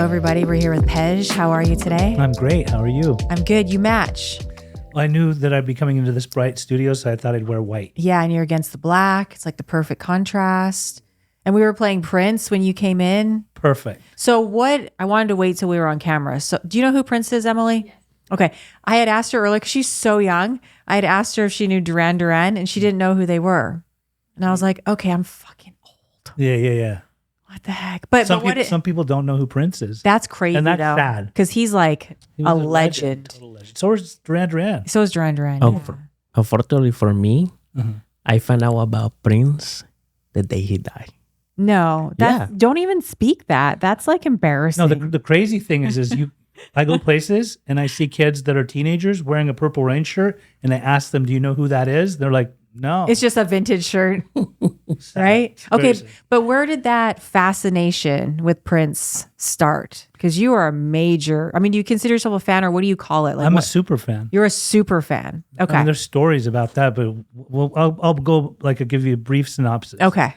everybody. We're here with Pej. How are you today? I'm great. How are you? I'm good. You match. I knew that I'd be coming into this bright studio, so I thought I'd wear white. Yeah, and you're against the black. It's like the perfect contrast. And we were playing Prince when you came in. Perfect. So I wanted to wait till we were on camera. So do you know who Prince is, Emily? Yes. Okay. I had asked her earlier, because she's so young. I had asked her if she knew Duran Duran, and she didn't know who they were. And I was like, okay, I'm fucking old. Yeah. What the heck? But some people don't know who Prince is. That's crazy, and that's sad. Because he's like He was a legend. Total legend. So is Duran Duran. So is Duran Duran. Oh, yeah. Unfortunately for me, I found out about Prince the day he died. No, don't even speak that. That's like embarrassing. No, the crazy thing is I go places and I see kids that are teenagers wearing a Purple Rain shirt, and I ask them, "Do you know who that is?" They're like, "No." It's just a vintage shirt, right? Okay, but where did that fascination with Prince start? Because you are a major. I mean, do you consider yourself a fan, or what do you call it? Like, I'm a super fan. You're a super fan. Okay. I mean, there's stories about that, but I'll go I'll give you a brief synopsis. Okay.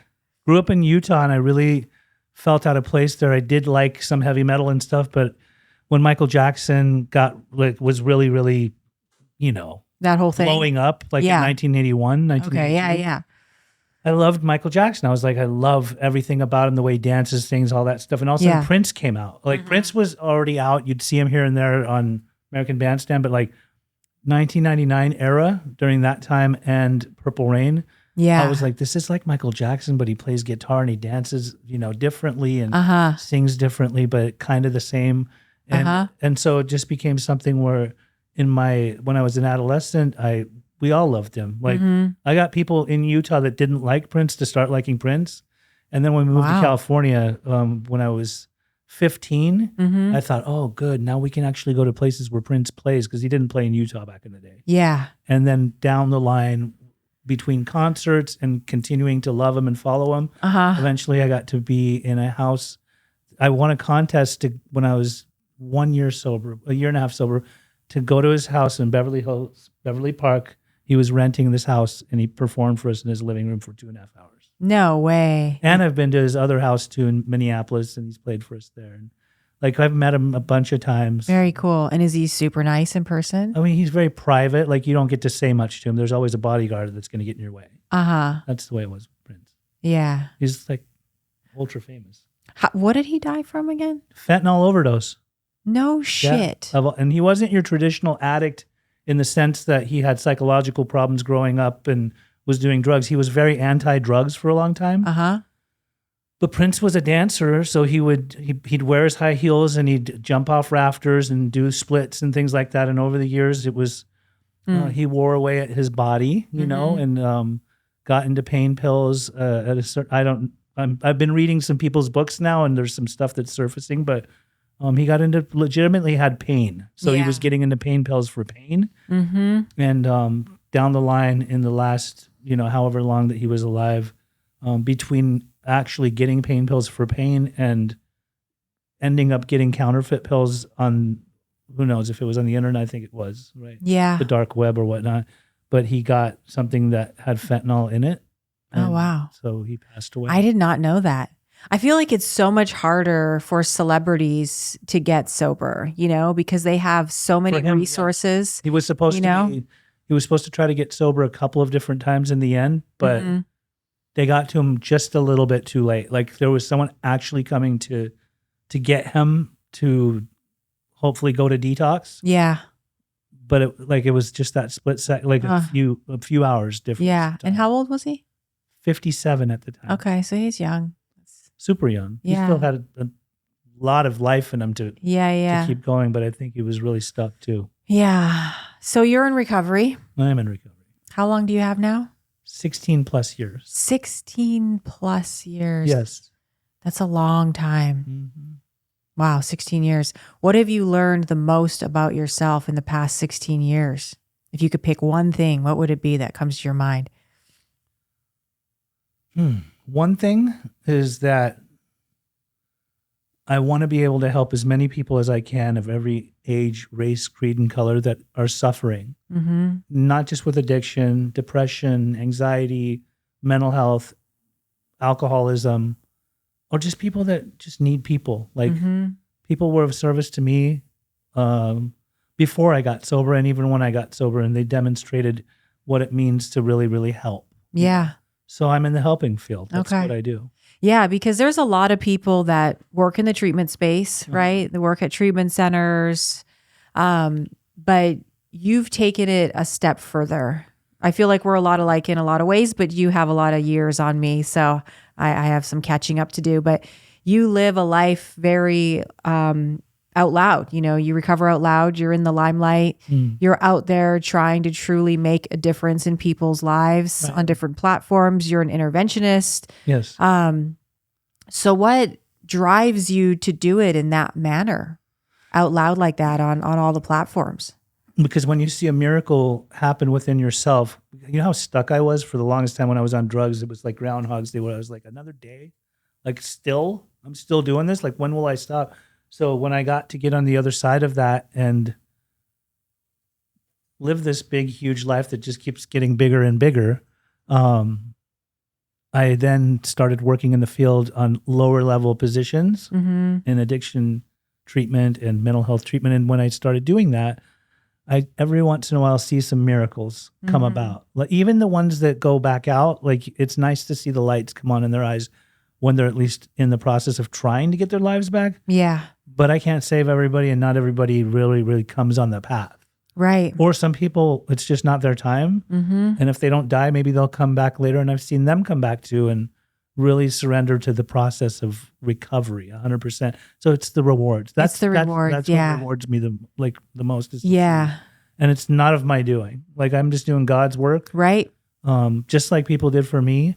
Grew up in Utah, and I really felt out of place there. I did like some heavy metal and stuff, but when Michael Jackson was really, really, That whole thing blowing up in 1981, 1982. Okay, yeah. I loved Michael Jackson. I was like, I love everything about him, the way he dances, things, all that stuff. And also Prince came out. Like Prince was already out. You'd see him here and there on American Bandstand, but like 1999 era during that time and Purple Rain. Yeah. I was like, this is like Michael Jackson, but he plays guitar and he dances, differently and sings differently, but kind of the same. And so it just became something where when I was an adolescent, we all loved him. Like I got people in Utah that didn't like Prince to start liking Prince. And then when we moved to California, when I was 15, I thought, oh, good. Now we can actually go to places where Prince plays, because he didn't play in Utah back in the day. Yeah. And then down the line, between concerts and continuing to love him and follow him, eventually I got to be in a house. I won a contest when I was a year and a half sober, to go to his house in Beverly Park. He was renting this house, and he performed for us in his living room for 2.5 hours. No way. And I've been to his other house too in Minneapolis, and he's played for us there. And I've met him a bunch of times. Very cool. And is he super nice in person? I mean, he's very private. Like, you don't get to say much to him. There's always a bodyguard that's going to get in your way. That's the way it was with Prince. Yeah. He's like ultra famous. What did he die from again? Fentanyl overdose. No shit. Yeah. And he wasn't your traditional addict in the sense that he had psychological problems growing up and was doing drugs. He was very anti-drugs for a long time. But Prince was a dancer, so he'd wear his high heels and he'd jump off rafters and do splits and things like that. And over the years, it was he wore away at his body, and got into pain pills. At a certain, I've been reading some people's books now, and there's some stuff that's surfacing, but he got into legitimately had pain, so he was getting into pain pills for pain. And down the line, in the last however long that he was alive, between actually getting pain pills for pain and ending up getting counterfeit pills on, who knows if it was on the internet, I think it was, right? Yeah. The dark web or whatnot. But he got something that had fentanyl in it. Oh, wow. So he passed away. I did not know that. I feel like it's so much harder for celebrities to get sober, because they have so many resources. He was supposed to try to get sober a couple of different times in the end, but they got to him just a little bit too late. Like, there was someone actually coming to get him to hopefully go to detox. Yeah. But it was just that split second, like a few hours difference. Yeah. And how old was he? 57 at the time. Okay, so he's young. Super young. Yeah. He still had a lot of life in him to keep going, but I think he was really stuck too. Yeah. So you're in recovery. I'm in recovery. How long do you have now? 16 plus years. 16 plus years. Yes. That's a long time. Wow, 16 years. What have you learned the most about yourself in the past 16 years? If you could pick one thing, what would it be that comes to your mind? One thing is that I want to be able to help as many people as I can of every age, race, creed, and color that are suffering, not just with addiction, depression, anxiety, mental health, alcoholism, or just people that just need people. Like people were of service to me before I got sober and even when I got sober, and they demonstrated what it means to really, really help. Yeah. So I'm in the helping field. That's Okay. what I do. Yeah, because there's a lot of people that work in the treatment space, right? They work at treatment centers. But you've taken it a step further. I feel like we're a lot alike in a lot of ways, but you have a lot of years on me. So I have some catching up to do. But you live a life very out loud. You know, you recover out loud. You're in the limelight. You're out there trying to truly make a difference in people's lives on different platforms. You're an interventionist. Yes. So what drives you to do it in that manner, out loud like that on all the platforms? Because when you see a miracle happen within yourself, you know how stuck I was for the longest time when I was on drugs? It was like Groundhog's Day where I was like, another day? Like I'm still doing this? Like, when will I stop? So when I got to get on the other side of that and live this big, huge life that just keeps getting bigger and bigger, I then started working in the field on lower level positions in addiction treatment and mental health treatment. And when I started doing that, I every once in a while see some miracles come about. Like, even the ones that go back out, like, it's nice to see the lights come on in their eyes when they're at least in the process of trying to get their lives back. Yeah. But I can't save everybody, and not everybody really, really comes on the path. Right. Or some people, it's just not their time. And if they don't die, maybe they'll come back later. And I've seen them come back too and really surrender to the process of recovery 100%. So it's the rewards. That's the rewards. That's Yeah. what rewards me the most. Is Yeah. and it's not of my doing. Like, I'm just doing God's work. Right. Just like people did for me.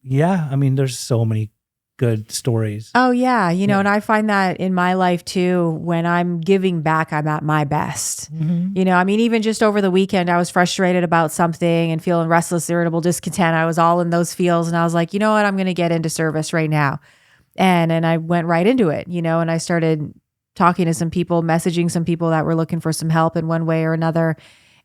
Yeah. I mean, there's so many good stories. Oh yeah. You know, and I find that in my life too, when I'm giving back, I'm at my best. You know, I mean, even just over the weekend, I was frustrated about something and feeling restless, irritable, discontent. I was all in those feels. And I was like, you know what, I'm going to get into service right now. And I went right into it, you know, and I started talking to some people, messaging some people that were looking for some help in one way or another.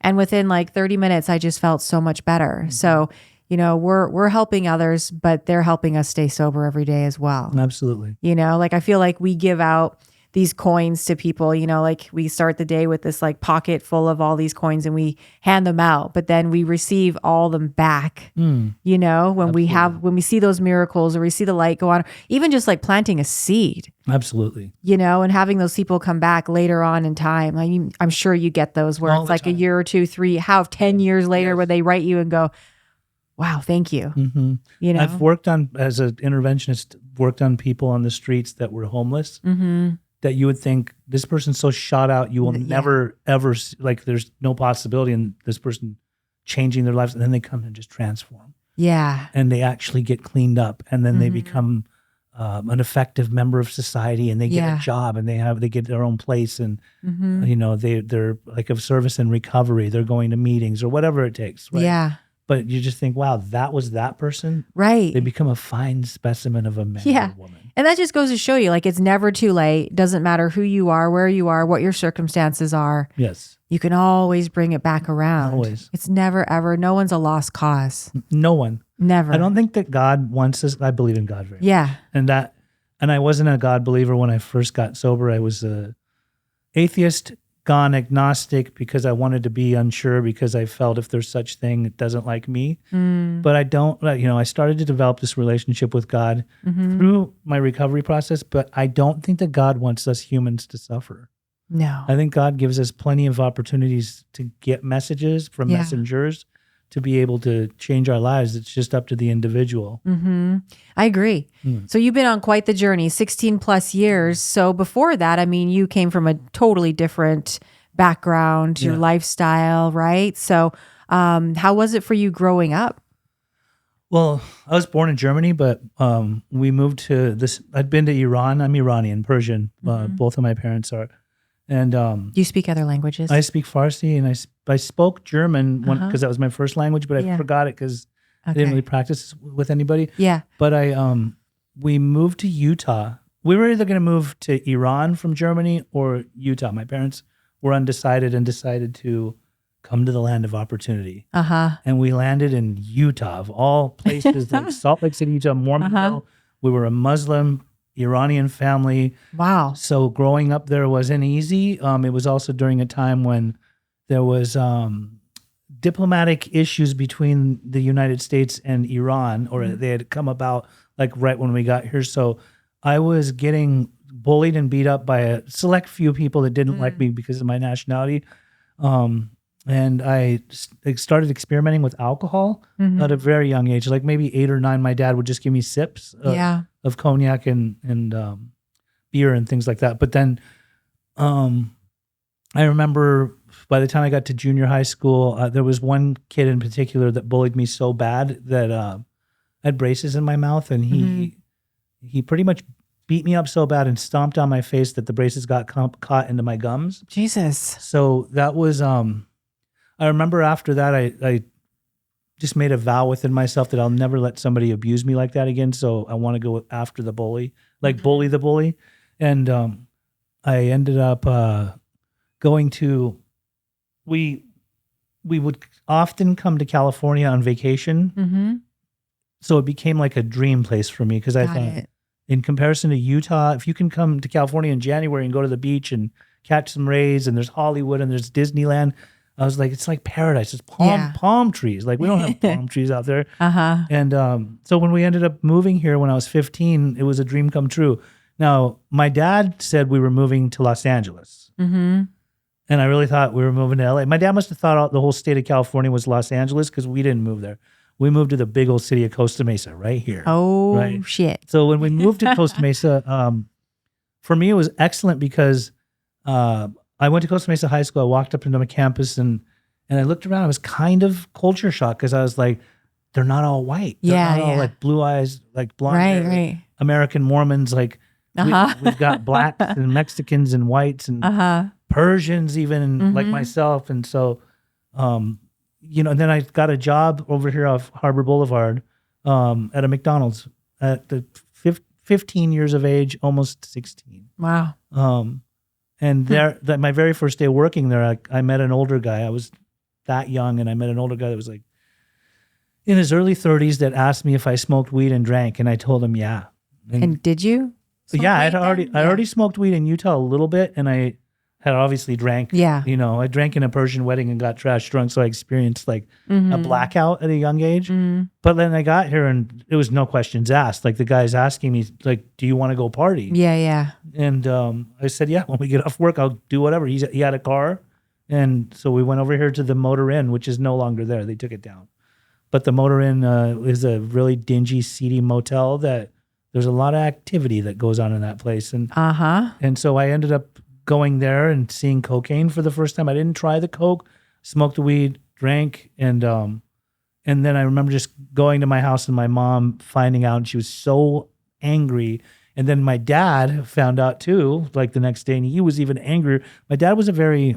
And within like 30 minutes, I just felt so much better. So, you know, we're helping others, but they're helping us stay sober every day as well. Absolutely. You know, like, I feel like we give out these coins to people, you know, like we start the day with this like pocket full of all these coins and we hand them out, but then we receive all them back, you know, when we see those miracles or we see the light go on, even just like planting a seed. Absolutely. You know, and having those people come back later on in time. I mean, I'm sure you get those where All it's the like time. a year or 2, 3, 10 years later where they write you and go, wow, thank you. You know, I've worked on, as an interventionist, worked on people on the streets that were homeless that you would think, this person's so shot out, you will never, ever, like, there's no possibility in this person changing their lives. And then they come and just transform. Yeah. And they actually get cleaned up. And then they become an effective member of society, and they get a job, and they get their own place. And, you know, they're like of service and recovery. They're going to meetings or whatever it takes. Right? Yeah. But you just think, wow, that was that person. Right. They become a fine specimen of a man or woman. And that just goes to show you, like, it's never too late. Doesn't matter who you are, where you are, what your circumstances are. Yes. You can always bring it back around. Always. It's never, ever. No one's a lost cause. No one. Never. I don't think that God wants us. I believe in God very much. Yeah. And I wasn't a God believer when I first got sober. I was a atheist, gone agnostic, because I wanted to be unsure, because I felt if there's such thing, it doesn't like me. But I don't, you know, I started to develop this relationship with God through my recovery process, but I don't think that God wants us humans to suffer. No. I think God gives us plenty of opportunities to get messages from messengers to be able to change our lives. It's just up to the individual. I agree. So you've been on quite the journey, 16 plus years. So before that, I mean, you came from a totally different background, your lifestyle, right? So how was it for you growing up? Well, I was born in Germany, but we moved to this. I'd been to Iran. I'm Iranian, Persian. Both of my parents are. And Do you speak other languages? I speak Farsi, and I spoke German because that was my first language, but I forgot it because I didn't really practice with anybody. Yeah. But we moved to Utah. We were either going to move to Iran from Germany or Utah. My parents were undecided and decided to come to the land of opportunity. And we landed in Utah, of all places, like Salt Lake City, Utah, Mormonville. We were a Muslim Iranian family. Wow. So growing up there wasn't easy. It was also during a time when there was diplomatic issues between the United States and Iran, or they had come about like right when we got here. So I was getting bullied and beat up by a select few people that didn't like me because of my nationality. And I started experimenting with alcohol at a very young age, like maybe 8 or 9. My dad would just give me sips of cognac and beer and things like that. But then I remember by the time I got to junior high school, there was one kid in particular that bullied me so bad that I had braces in my mouth, and he pretty much beat me up so bad and stomped on my face that the braces got caught into my gums. Jesus. So that was, I remember after that, I just made a vow within myself that I'll never let somebody abuse me like that again. So I want to go after the bully, like bully the bully. And I ended up going to, we would often come to California on vacation. So it became like a dream place for me because I thought, in comparison to Utah, if you can come to California in January and go to the beach and catch some rays, and there's Hollywood and there's Disneyland, I was like, it's like paradise. It's palm trees. Like we don't have palm trees out there. And so when we ended up moving here when I was 15, it was a dream come true. Now, my dad said we were moving to Los Angeles. And I really thought we were moving to LA. My dad must have thought the whole state of California was Los Angeles because we didn't move there. We moved to the big old city of Costa Mesa right here. Oh, shit. So when we moved to Costa Mesa, for me, it was excellent because I went to Costa Mesa High School. I walked up into my campus and I looked around. I was kind of culture shocked because I was like, they're not all white. They're not all like blue eyes, like blonde hair, like American Mormons. Like we've got blacks and Mexicans and whites and Persians even, like myself. And so, and then I got a job over here off Harbor Boulevard at a McDonald's at the 15 years of age, almost 16. Wow. And there, my very first day working there, I met an older guy. I was that young, and I met an older guy that was like in his early 30s that asked me if I smoked weed and drank, and I told him, yeah. And did you? I already smoked weed in Utah a little bit, and I had obviously drank. Yeah. I drank in a Persian wedding and got trash drunk, so I experienced like a blackout at a young age. But then I got here, and it was no questions asked. Like the guy's asking me, like, "Do you want to go party?" Yeah. And I said, "Yeah, when we get off work, I'll do whatever." He had a car, and so we went over here to the Motor Inn, which is no longer there. They took it down. But the Motor Inn is a really dingy, seedy motel that there's a lot of activity that goes on in that place. And and so I ended up going there and seeing cocaine for the first time. I didn't try the coke, smoked the weed, drank, and then I remember just going to my house and my mom finding out, and she was so angry. And then my dad found out too, like the next day, and he was even angrier. My dad was he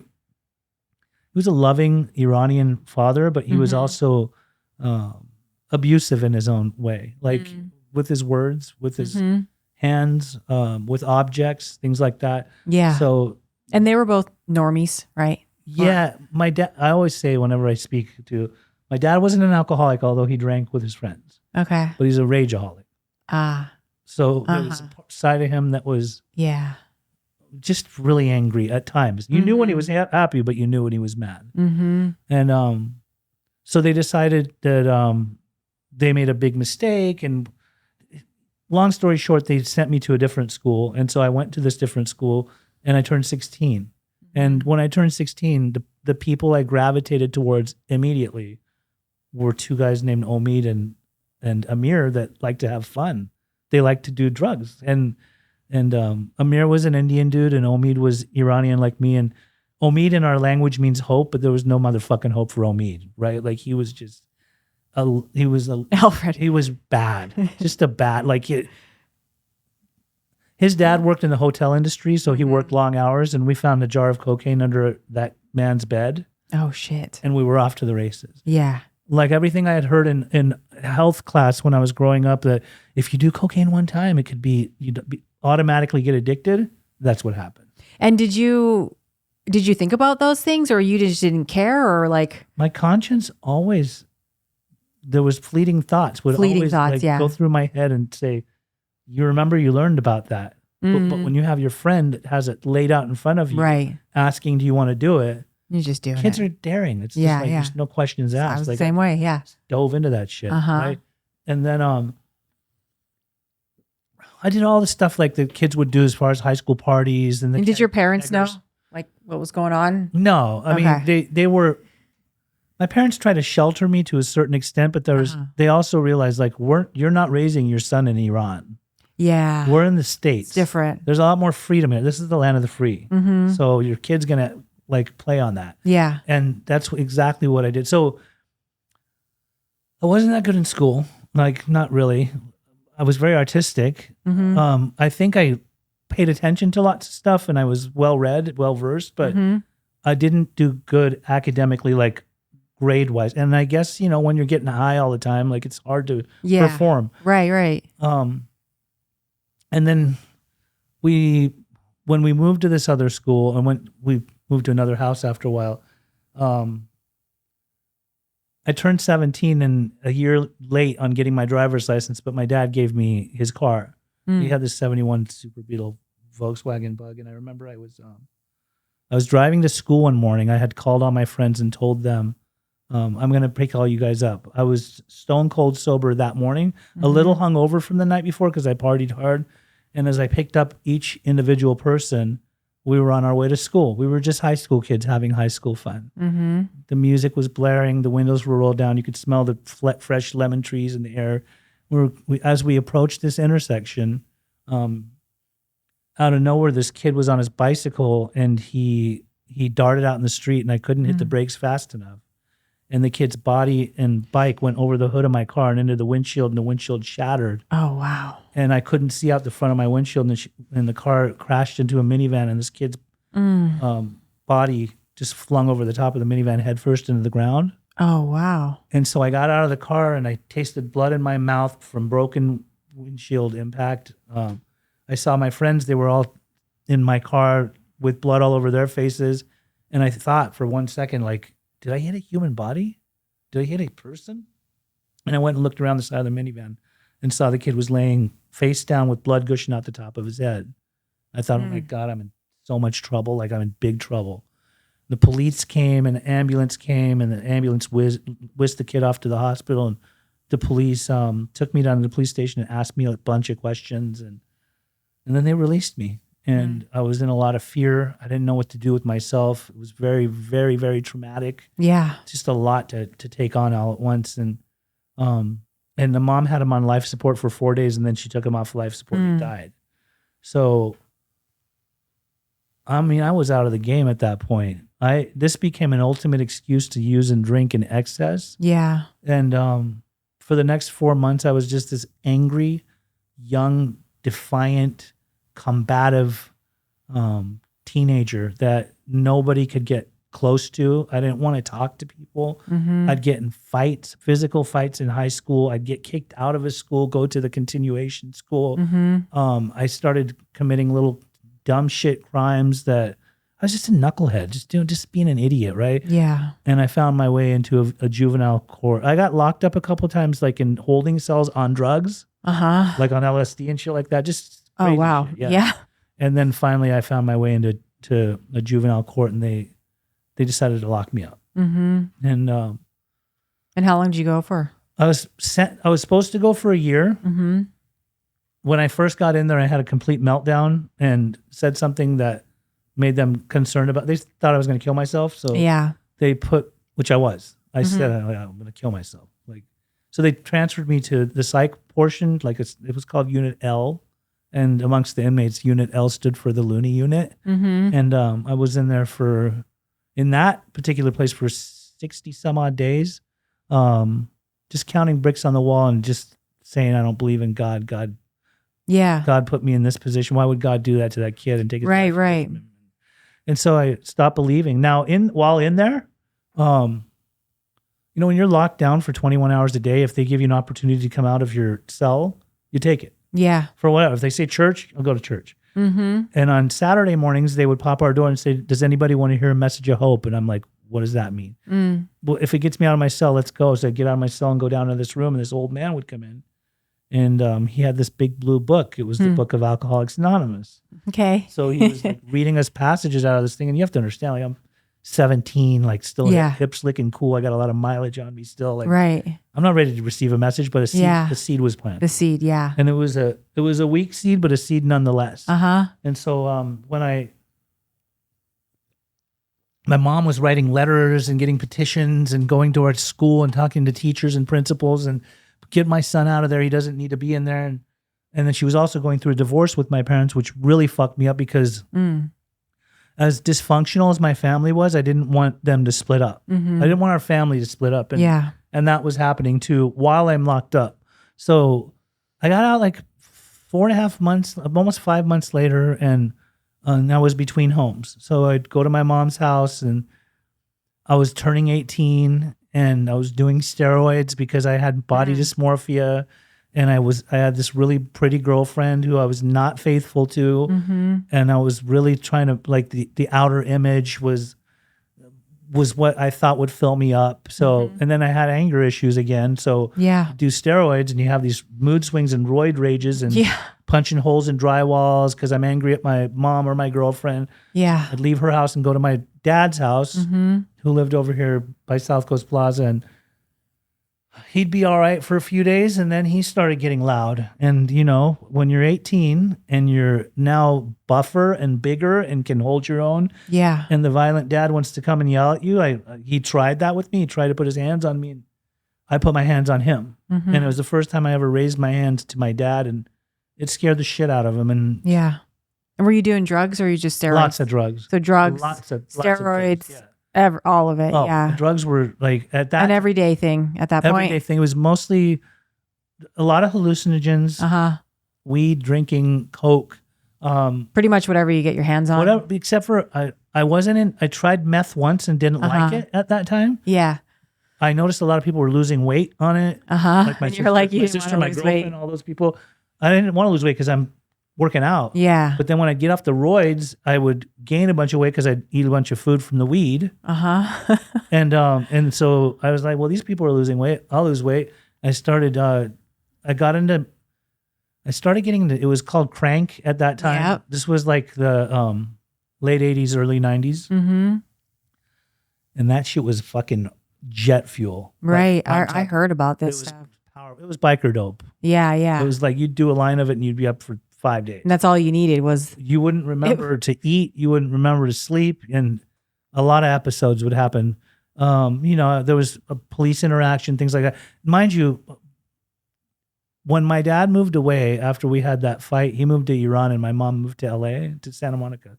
was a loving Iranian father, but he was also abusive in his own way, like with his words, with his hands, with objects, things like that. Yeah. So, and they were both normies, right? Yeah. My dad, I always say whenever I speak to, my dad wasn't an alcoholic, although he drank with his friends. Okay. But he's a rageaholic. So there was a side of him that was just really angry at times. You knew when he was happy, but you knew when he was mad. And so they decided that they made a big mistake, and long story short, they sent me to a different school. And so I went to this different school, and I turned 16. And when I turned 16, the people I gravitated towards immediately were two guys named Omid and Amir that liked to have fun. They liked to do drugs. And Amir was an Indian dude, and Omid was Iranian like me. And Omid in our language means hope, but there was no motherfucking hope for Omid, right? Like he was just Alfred. He was bad, just a bad, like his dad worked in the hotel industry, so he worked long hours, and we found a jar of cocaine under that man's bed. Oh shit. And we were off to the races. Yeah. Like everything I had heard in health class when I was growing up, that if you do cocaine one time, it could be, automatically get addicted. That's what happened. And did you think about those things, or you just didn't care, or like? My conscience always, there was fleeting thoughts would always go through my head and say, you remember you learned about that. But when you have your friend that has it laid out in front of you, Right. asking, do you want to do it? You just do it. Kids are daring. It's just like, there's no questions I asked. was Like, the same way. Yeah. dove into that shit. Right. And then, I did all the stuff like the kids would do as far as high school parties. And did your parents know like what was going on? No, I mean, they were, my parents tried to shelter me to a certain extent, but they also realized like, you're not raising your son in Iran. Yeah. We're in the States. It's different. There's a lot more freedom here. This is the land of the free. So your kid's going to like play on that. Yeah. And that's exactly what I did. So I wasn't that good in school. Like, not really. I was very artistic. I think I paid attention to lots of stuff and I was well-read, well-versed, but I didn't do good academically, like grade-wise. And I guess, when you're getting high all the time, like it's hard to perform. Right. And then when we moved to this other school and we moved to another house after a while, I turned 17 and a year late on getting my driver's license, but my dad gave me his car. He had this 71 Super Beetle Volkswagen Bug. And I remember I was driving to school one morning. I had called all my friends and told them, I'm going to pick all you guys up. I was stone cold sober that morning, a little hungover from the night before because I partied hard. And as I picked up each individual person, we were on our way to school. We were just high school kids having high school fun. The music was blaring. The windows were rolled down. You could smell the fresh lemon trees in the air. As we approached this intersection, out of nowhere, this kid was on his bicycle and he darted out in the street and I couldn't hit the brakes fast enough. And the kid's body and bike went over the hood of my car and into the windshield, and the windshield shattered. Oh, wow. And I couldn't see out the front of my windshield, and the car crashed into a minivan, and this kid's body just flung over the top of the minivan headfirst into the ground. Oh, wow. And so I got out of the car, and I tasted blood in my mouth from broken windshield impact. I saw my friends. They were all in my car with blood all over their faces. And I thought for 1 second, like, did I hit a human body? Did I hit a person? And I went and looked around the side of the minivan and saw the kid was laying face down with blood gushing out the top of his head. I thought, oh my God, I'm in so much trouble. Like, I'm in big trouble. The police came and the ambulance came, and the ambulance whisked the kid off to the hospital. And the police took me down to the police station and asked me a bunch of questions. And then they released me. And I was in a lot of fear. I didn't know what to do with myself. It was very, very, very traumatic. Yeah. Just a lot to take on all at once. And the mom had him on life support for 4 days, and then she took him off life support and died. So, I mean, I was out of the game at that point. This became an ultimate excuse to use and drink in excess. Yeah. And for the next 4 months, I was just this angry, young, defiant, combative teenager that nobody could get close to. I didn't want to talk to people. I'd get in fights, physical fights in high school. I'd get kicked out of a school, go to the continuation school. I started committing little dumb shit crimes that I was just a knucklehead, just being an idiot, right? Yeah. And I found my way into a juvenile court. I got locked up a couple of times, like in holding cells on drugs, like on LSD and shit like that. Just oh, wow. Shit. Yeah. And then finally I found my way into a juvenile court, and they decided to lock me up. And how long did you go for? I was supposed to go for a year. When I first got in there, I had a complete meltdown and said something that made them concerned about. They thought I was going to kill myself. So Yeah. they which I was. I said, I'm going to kill myself. So they transferred me to the psych portion. It was called Unit L. And amongst the inmates, Unit L stood for the loony unit. And I was in there in that particular place for 60 some odd days, just counting bricks on the wall and just saying, I don't believe in God. God put me in this position. Why would God do that to that kid and take his life away from him? And so I stopped believing. Now, while in there, when you're locked down for 21 hours a day, if they give you an opportunity to come out of your cell, you take it. Yeah. For whatever. If they say church, I'll go to church. And on Saturday mornings, they would pop our door and say, does anybody want to hear a message of hope? And I'm like, what does that mean? Well, if it gets me out of my cell, let's go. So I'd get out of my cell and go down to this room, and this old man would come in. And he had this big blue book. It was the book of Alcoholics Anonymous. Okay. So he was like reading us passages out of this thing. And you have to understand, like I'm 17, like still hip slick and cool. I got a lot of mileage on me still. Like Right. I'm not ready to receive a message, but the seed was planted. The seed, yeah. And it was a weak seed, but a seed nonetheless. And so when my mom was writing letters and getting petitions and going to our school and talking to teachers and principals and get my son out of there. He doesn't need to be in there. And then she was also going through a divorce with my parents, which really fucked me up because as dysfunctional as my family was, I didn't want them to split up. I didn't want our family to split up. And that was happening too while I'm locked up. So I got out like 4.5 months, almost 5 months later, and I was between homes. So I'd go to my mom's house, and I was turning 18, and I was doing steroids because I had body dysmorphia, and I had this really pretty girlfriend who I was not faithful to, and I was really trying to, like, the outer image was what I thought would fill me up. So, and then I had anger issues again. So do steroids and you have these mood swings and roid rages and punching holes in drywalls because I'm angry at my mom or my girlfriend. I'd leave her house and go to my dad's house who lived over here by South Coast Plaza, and he'd be all right for a few days, and then he started getting loud. And, you know, when you're 18 and you're now buffer and bigger and can hold your own, and the violent dad wants to come and yell at you, he tried that with me. He tried to put his hands on me, and I put my hands on him. And it was the first time I ever raised my hands to my dad, and it scared the shit out of him. And and were you doing drugs or you just steroids? Lots of drugs. So drugs, steroids, all of it. Drugs were like at that an everyday thing at that point. Everyday thing. It was mostly a lot of hallucinogens, weed, drinking, coke, pretty much whatever you get your hands on. Whatever, except for I tried meth once and didn't like it at that time. I noticed a lot of people were losing weight on it. Like my sister, my girlfriend, weight. all those people. I didn't want to lose weight because I'm working out. But then when I get off the roids, I would gain a bunch of weight because I'd eat a bunch of food from the weed. And so I was like, well, these people are losing weight. I'll lose weight. I started getting into, it was called crank at that time. This was like the late 80s, early 90s. And that shit was fucking jet fuel. Right. I heard about this stuff. It was biker dope. It was like you'd do a line of it and you'd be up for 5 days. And that's all you needed was... You wouldn't remember to eat. You wouldn't remember to sleep. And a lot of episodes would happen. You know, there was a police interaction, things like that. Mind you, when my dad moved away after we had that fight, he moved to Iran and my mom moved to LA, to Santa Monica.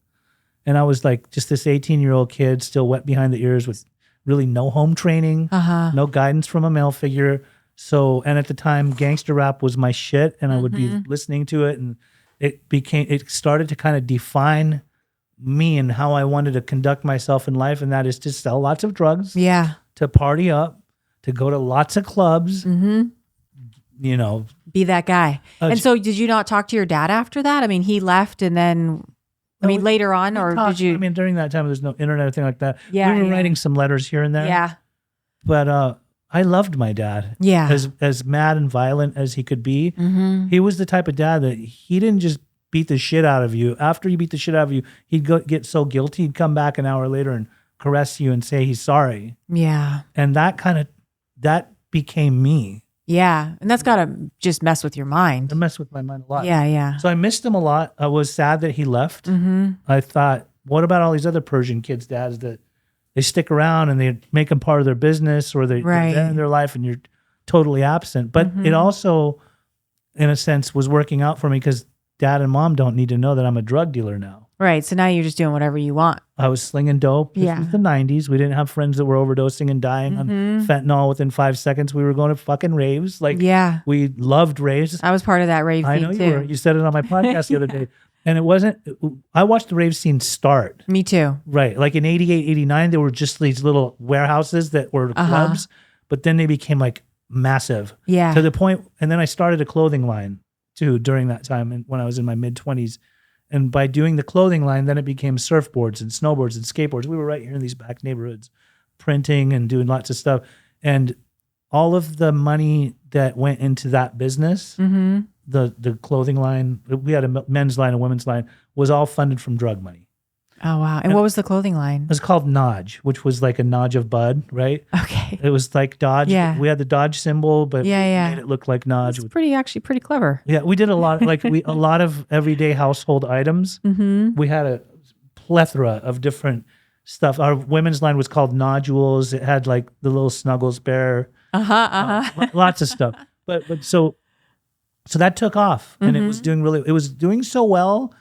And I was like just this 18-year-old kid, still wet behind the ears with really no home training, no guidance from a male figure. So, and at the time, gangster rap was my shit, and I would be listening to it, and it started to kind of define me and how I wanted to conduct myself in life, and that is to sell lots of drugs, to party up, to go to lots of clubs, you know. Be that guy. And so did you not talk to your dad after that? I mean, he left and then, later on, or did you? I mean, during that time, there's no internet or anything like that. We were writing some letters here and there. But I loved my dad. As mad and violent as he could be. He was the type of dad that he didn't just beat the shit out of you. After he beat the shit out of you, he'd get so guilty, he'd come back an hour later and caress you and say he's sorry. And that became me. And that's got to just mess with your mind. It messed with my mind a lot. So I missed him a lot. I was sad that he left. I thought, what about all these other Persian kids' dads that they stick around and they make them part of their business, or they're in their life and you're totally absent. But it also, in a sense, was working out for me because dad and mom don't need to know that I'm a drug dealer now. Right. So now you're just doing whatever you want. I was slinging dope. This was the 90s. We didn't have friends that were overdosing and dying on fentanyl within 5 seconds. We were going to fucking raves. Like, we loved raves. I was part of that rave I know you were. You said it on my podcast the other day. And it wasn't, I watched the rave scene start. Me too. Right. Like in 88, 89, there were just these little warehouses that were clubs, but then they became like massive. To the point, and then I started a clothing line too during that time when I was in my mid-20s. And by doing the clothing line, then it became surfboards and snowboards and skateboards. We were right here in these back neighborhoods printing and doing lots of stuff. And all of the money that went into that business, the clothing line, we had a men's line, a women's line, was all funded from drug money. Oh, wow. And what was the clothing line? It was called Nodge, which was like a Nodge of Bud, right? Okay. It was like Dodge. Yeah. We had the Dodge symbol, but we made it look like Nodge. It's actually pretty clever. Yeah, we did a lot, a lot of everyday household items. We had a plethora of different stuff. Our women's line was called Nodules. It had like the little Snuggles bear. Lots of stuff. But so that took off, and it was doing so well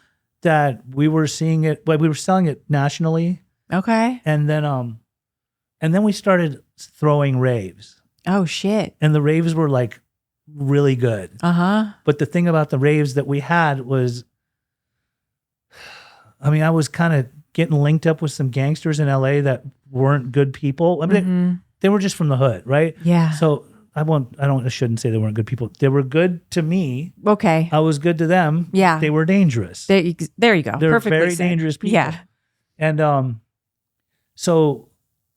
that we were seeing it, but we were selling it nationally. Okay. And then we started throwing raves. Oh shit. And the raves were like really good. But the thing about the raves that we had was, I mean, I was kind of getting linked up with some gangsters in LA that weren't good people. I mean, they were just from the hood, right? Yeah. So I shouldn't say they weren't good people. They were good to me. Okay. I was good to them. Yeah. They were dangerous. There you go. They're Perfectly very said. dangerous people. Yeah. And so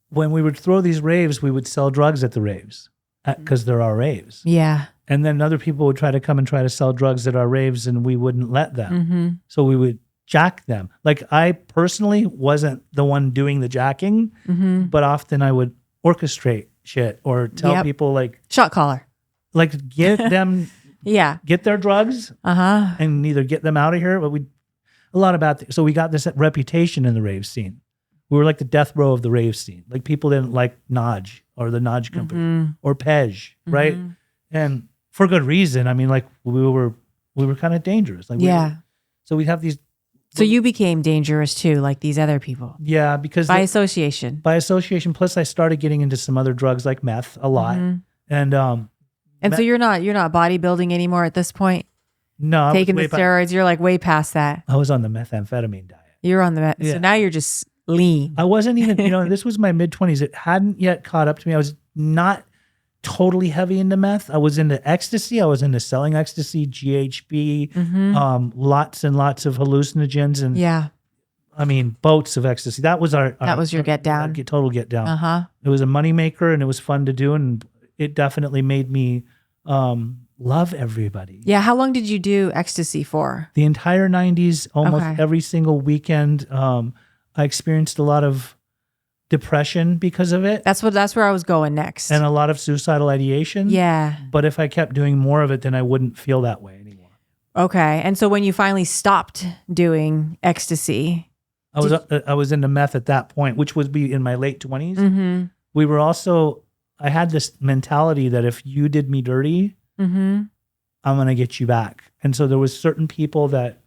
when we would throw these raves, we would sell drugs at the raves because there are raves. Yeah. And then other people would try to sell drugs at our raves, and we wouldn't let them. So we would jack them. Like, I personally wasn't the one doing the jacking, but often I would orchestrate shit or tell people like shot caller, like get them, get their drugs, and either get them out of here. But so we got this reputation in the rave scene. We were like the death row of the rave scene. Like, people didn't like Nodge or the Nodge company or Pej, right? And for good reason. I mean, like, we were kind of dangerous. Like, so we'd have these. So you became dangerous too, like these other people. Yeah, because by association. By association. Plus, I started getting into some other drugs like meth a lot, and so you're not bodybuilding anymore at this point. No, taking the steroids. You're like way past that. I was on the methamphetamine diet. You're on the so now you're just lean. I wasn't even. This was my mid-20s. It hadn't yet caught up to me. I was not totally heavy into meth. I was into ecstasy. I was into selling ecstasy, GHB, lots and lots of hallucinogens, and I mean, boats of ecstasy. That was your get down. Total get down. It was a moneymaker, and it was fun to do, and it definitely made me love everybody. Yeah. How long did you do ecstasy for? The entire 90s, almost every single weekend. I experienced a lot of depression because of it. That's where I was going next. And a lot of suicidal ideation. Yeah. But if I kept doing more of it, then I wouldn't feel that way anymore. Okay. And so when you finally stopped doing ecstasy, I was into meth at that point, which would be in my late 20s. We were also, I had this mentality that if you did me dirty, I'm going to get you back. And so there was certain people that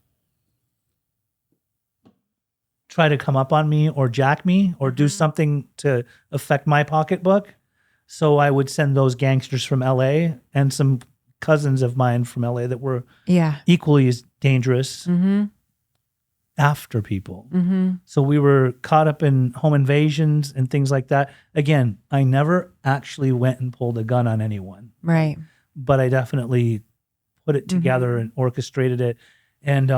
try to come up on me or jack me or do something to affect my pocketbook. So I would send those gangsters from LA and some cousins of mine from LA that were equally as dangerous after people. So we were caught up in home invasions and things like that. Again, I never actually went and pulled a gun on anyone. Right. But I definitely put it together and orchestrated it. And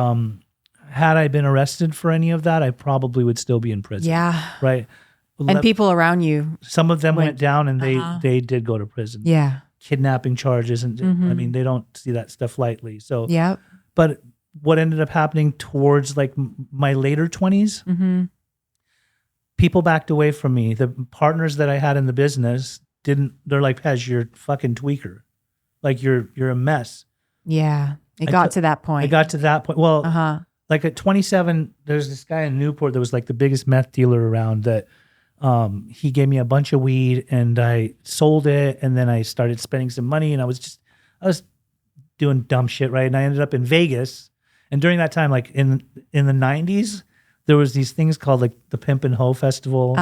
had I been arrested for any of that, I probably would still be in prison. Yeah. Right. And people around you. Some of them went down, and they did go to prison. Yeah. Kidnapping charges. And I mean, they don't see that stuff lightly. So, but what ended up happening towards like my later 20s, people backed away from me. The partners that I had in the business they're like, Pej, you're a fucking tweaker. Like, you're a mess. Yeah. It got to that point. Well, like at 27, there's this guy in Newport that was like the biggest meth dealer around that he gave me a bunch of weed, and I sold it, and then I started spending some money, and I was doing dumb shit, right? And I ended up in Vegas. And during that time, like in the 90s, there was these things called like the Pimp and Hoe Festival.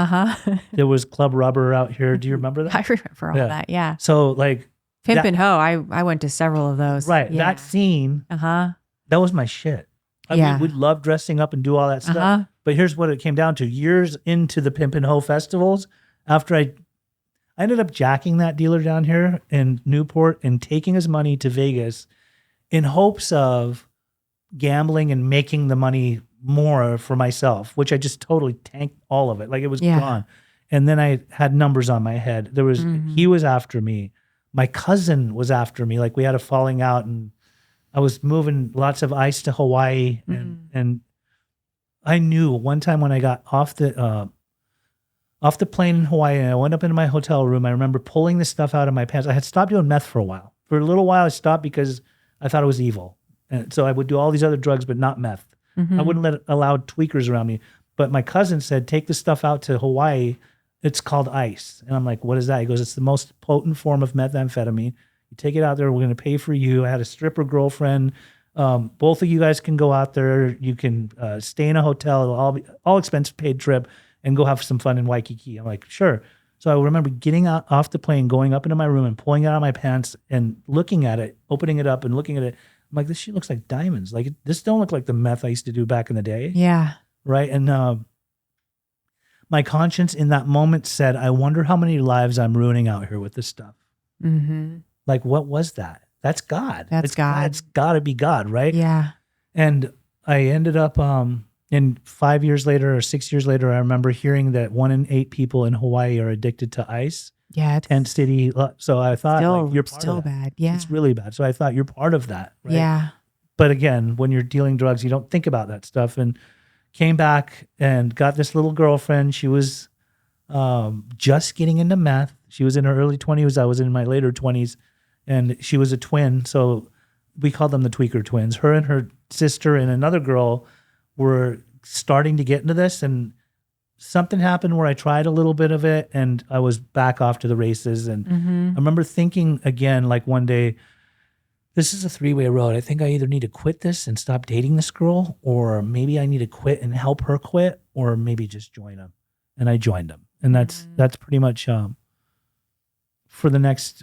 There was Club Rubber out here. Do you remember that? I remember all that, yeah. So like Pimp and Hoe, I went to several of those. Right. Yeah. That scene, that was my shit. I mean, we'd love dressing up and do all that stuff. But here's what it came down to. Years into the Pimp and Hoe festivals, after I ended up jacking that dealer down here in Newport and taking his money to Vegas in hopes of gambling and making the money more for myself, which I just totally tanked all of it. Like, it was gone. And then I had numbers on my head. He was after me. My cousin was after me. Like we had a falling out, and I was moving lots of ice to Hawaii, and I knew one time when I got off the plane in Hawaii and I went up into my hotel room, I remember pulling this stuff out of my pants. I had stopped doing meth for a while. For a little while, I stopped because I thought it was evil. And so I would do all these other drugs, but not meth. I wouldn't allow tweakers around me. But my cousin said, take the stuff out to Hawaii. It's called ice. And I'm like, what is that? He goes, it's the most potent form of methamphetamine. You take it out there. We're going to pay for you. I had a stripper girlfriend. Both of you guys can go out there. You can stay in a hotel. It'll all expense paid trip and go have some fun in Waikiki. I'm like, sure. So I remember getting off the plane, going up into my room and pulling it out of my pants and looking at it, opening it up and looking at it. I'm like, this shit looks like diamonds. Like this don't look like the meth I used to do back in the day. Yeah. Right. And my conscience in that moment said, I wonder how many lives I'm ruining out here with this stuff. Like, what was that? That's God. That's God. It's got to be God, right? Yeah. And I ended up, in 5 years later or 6 years later, I remember hearing that 1 in 8 people in Hawaii are addicted to ice. Yeah. Tent City. So I thought, like, you're part still of that. bad. Yeah. It's really bad. So I thought you're part of that. Right? Yeah. But again, when you're dealing drugs, you don't think about that stuff. And came back and got this little girlfriend. She was just getting into meth. She was in her early 20s. I was in my later 20s. And she was a twin. So we called them the Tweaker twins. Her and her sister and another girl were starting to get into this. And something happened where I tried a little bit of it and I was back off to the races. And I remember thinking again, like one day, this is a 3-way road. I think I either need to quit this and stop dating this girl, or maybe I need to quit and help her quit, or maybe just join them. And I joined them. And that's pretty much for the next,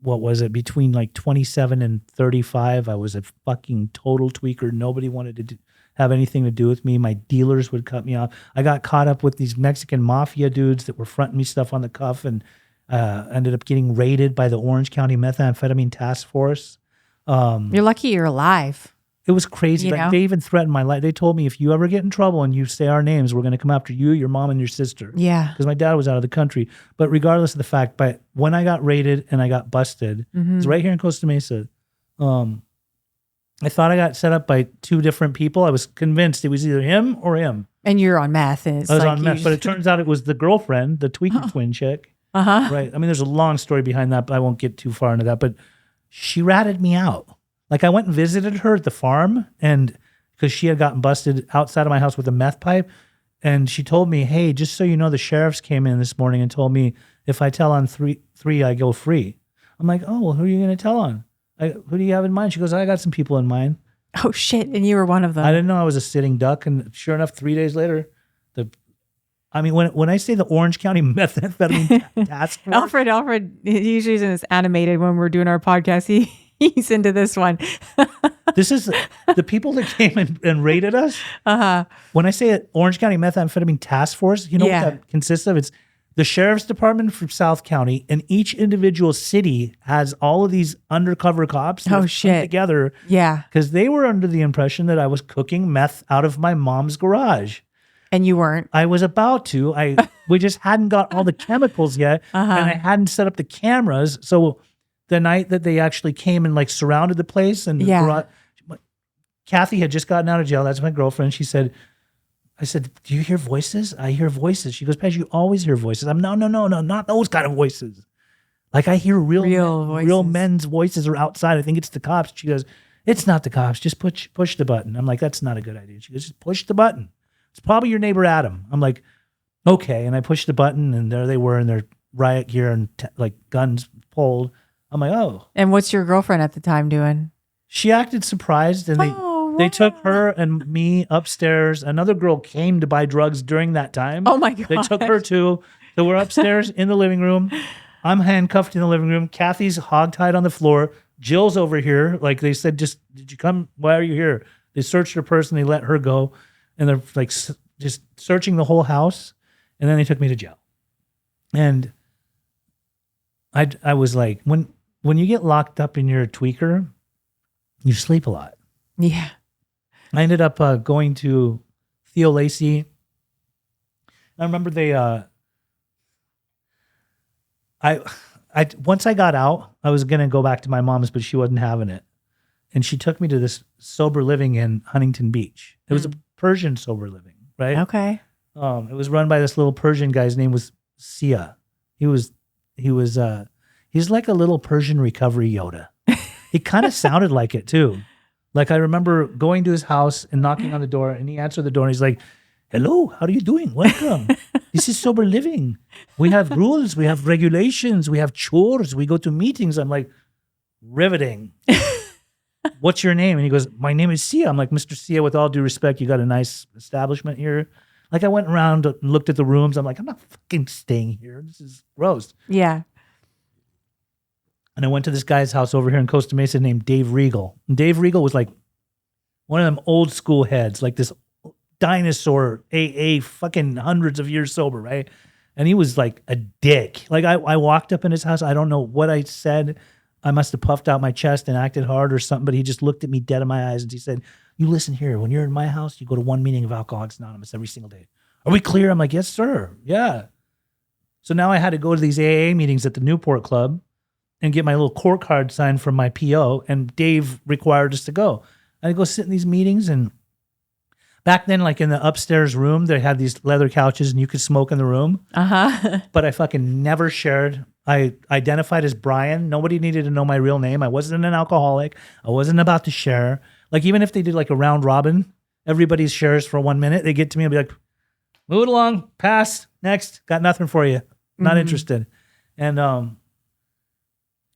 what was it, between like 27 and 35, I was a fucking total tweaker. Nobody wanted to have anything to do with me. My dealers would cut me off. I got caught up with these Mexican mafia dudes that were fronting me stuff on the cuff, and ended up getting raided by the Orange County Methamphetamine Task Force. You're lucky you're alive. It was crazy. You Like know? they even threatened my life. They told me, if you ever get in trouble and you say our names, we're going to come after you, your mom, and your sister. Yeah. Because my dad was out of the country. But regardless of the fact, but when I got raided and I got busted, it was right here in Costa Mesa. I thought I got set up by 2 different people. I was convinced it was either him or him. And you're on meth. And it's I was like on meth, but it turns out it was the girlfriend, the tweaker twin chick. Right. I mean, there's a long story behind that, but I won't get too far into that. But she ratted me out. Like I went and visited her at the farm, and because she had gotten busted outside of my house with a meth pipe. And she told me, hey, just so you know, the sheriffs came in this morning and told me if I tell on three, I go free. I'm like, oh, well, who are you going to tell on? Who do you have in mind? She goes, I got some people in mind. Oh, shit. And you were one of them. I didn't know I was a sitting duck. And sure enough, 3 days later, when I say the Orange County Methamphetamine Task Force. Alfred, usually in this animated when we're doing our podcast, he's into this one. This is the people that came and raided us. When I say Orange County Methamphetamine Task Force, you know what that consists of? It's the sheriff's department from South County, and each individual city has all of these undercover cops that come together. Yeah. Because they were under the impression that I was cooking meth out of my mom's garage. And you weren't. I was about to. We just hadn't got all the chemicals yet, and I hadn't set up the cameras. So the night that they actually came and like surrounded the place, and Kathy had just gotten out of jail. That's my girlfriend. I said, do you hear voices? I hear voices. She goes, Pej, you always hear voices. I'm no, not those kind of voices. Like I hear real men's voices are outside. I think it's the cops. She goes, it's not the cops. Just push the button. I'm like, that's not a good idea. She goes, just push the button. It's probably your neighbor Adam. I'm like, okay. And I pushed the button, and there they were in their riot gear and like guns pulled. I'm like, oh. And what's your girlfriend at the time doing? She acted surprised, and they took her and me upstairs. Another girl came to buy drugs during that time. Oh my God. They took her too. So we're upstairs in the living room. I'm handcuffed in the living room. Kathy's hogtied on the floor. Jill's over here. Like they said, did you come? Why are you here? They searched her purse and they let her go. And they're like just searching the whole house. And then they took me to jail. And I was like, when you get locked up and you're a tweaker, you sleep a lot. Yeah. I ended up going to Theo Lacey. I remember I once I got out, I was gonna go back to my mom's, but she wasn't having it, and she took me to this sober living in Huntington Beach. It was a Persian sober living, right? Okay. It was run by this little Persian guy. His name was Sia. He's like a little Persian recovery Yoda. He kind of sounded like it too. Like I remember going to his house and knocking on the door, and he answered the door, and he's like, "Hello, how are you doing? Welcome. This is sober living. We have rules, we have regulations, we have chores, we go to meetings." I'm like, riveting. What's your name? And he goes, "My name is Sia." I'm like, "Mr. Sia, with all due respect, you got a nice establishment here." Like I went around and looked at the rooms. I'm like, "I'm not fucking staying here. This is gross." Yeah. And I went to this guy's house over here in Costa Mesa named Dave Regal. And Dave Regal was like one of them old school heads, like this dinosaur, AA, fucking hundreds of years sober, right? And he was like a dick. Like I walked up in his house. I don't know what I said. I must have puffed out my chest and acted hard or something, but he just looked at me dead in my eyes and he said, "You listen here, when you're in my house, you go to one meeting of Alcoholics Anonymous every single day. Are we clear?" I'm like, "Yes, sir. Yeah." So now I had to go to these AA meetings at the Newport Club and get my little court card signed from my PO, and Dave required us to go. I'd go sit in these meetings, and back then, like in the upstairs room, they had these leather couches and you could smoke in the room. But I fucking never shared. I identified as Brian. Nobody needed to know my real name. I wasn't an alcoholic. I wasn't about to share. Like even if they did like a round robin, everybody shares for 1 minute. They get to me and be like, "Move it along, pass, next, got nothing for you. Not interested."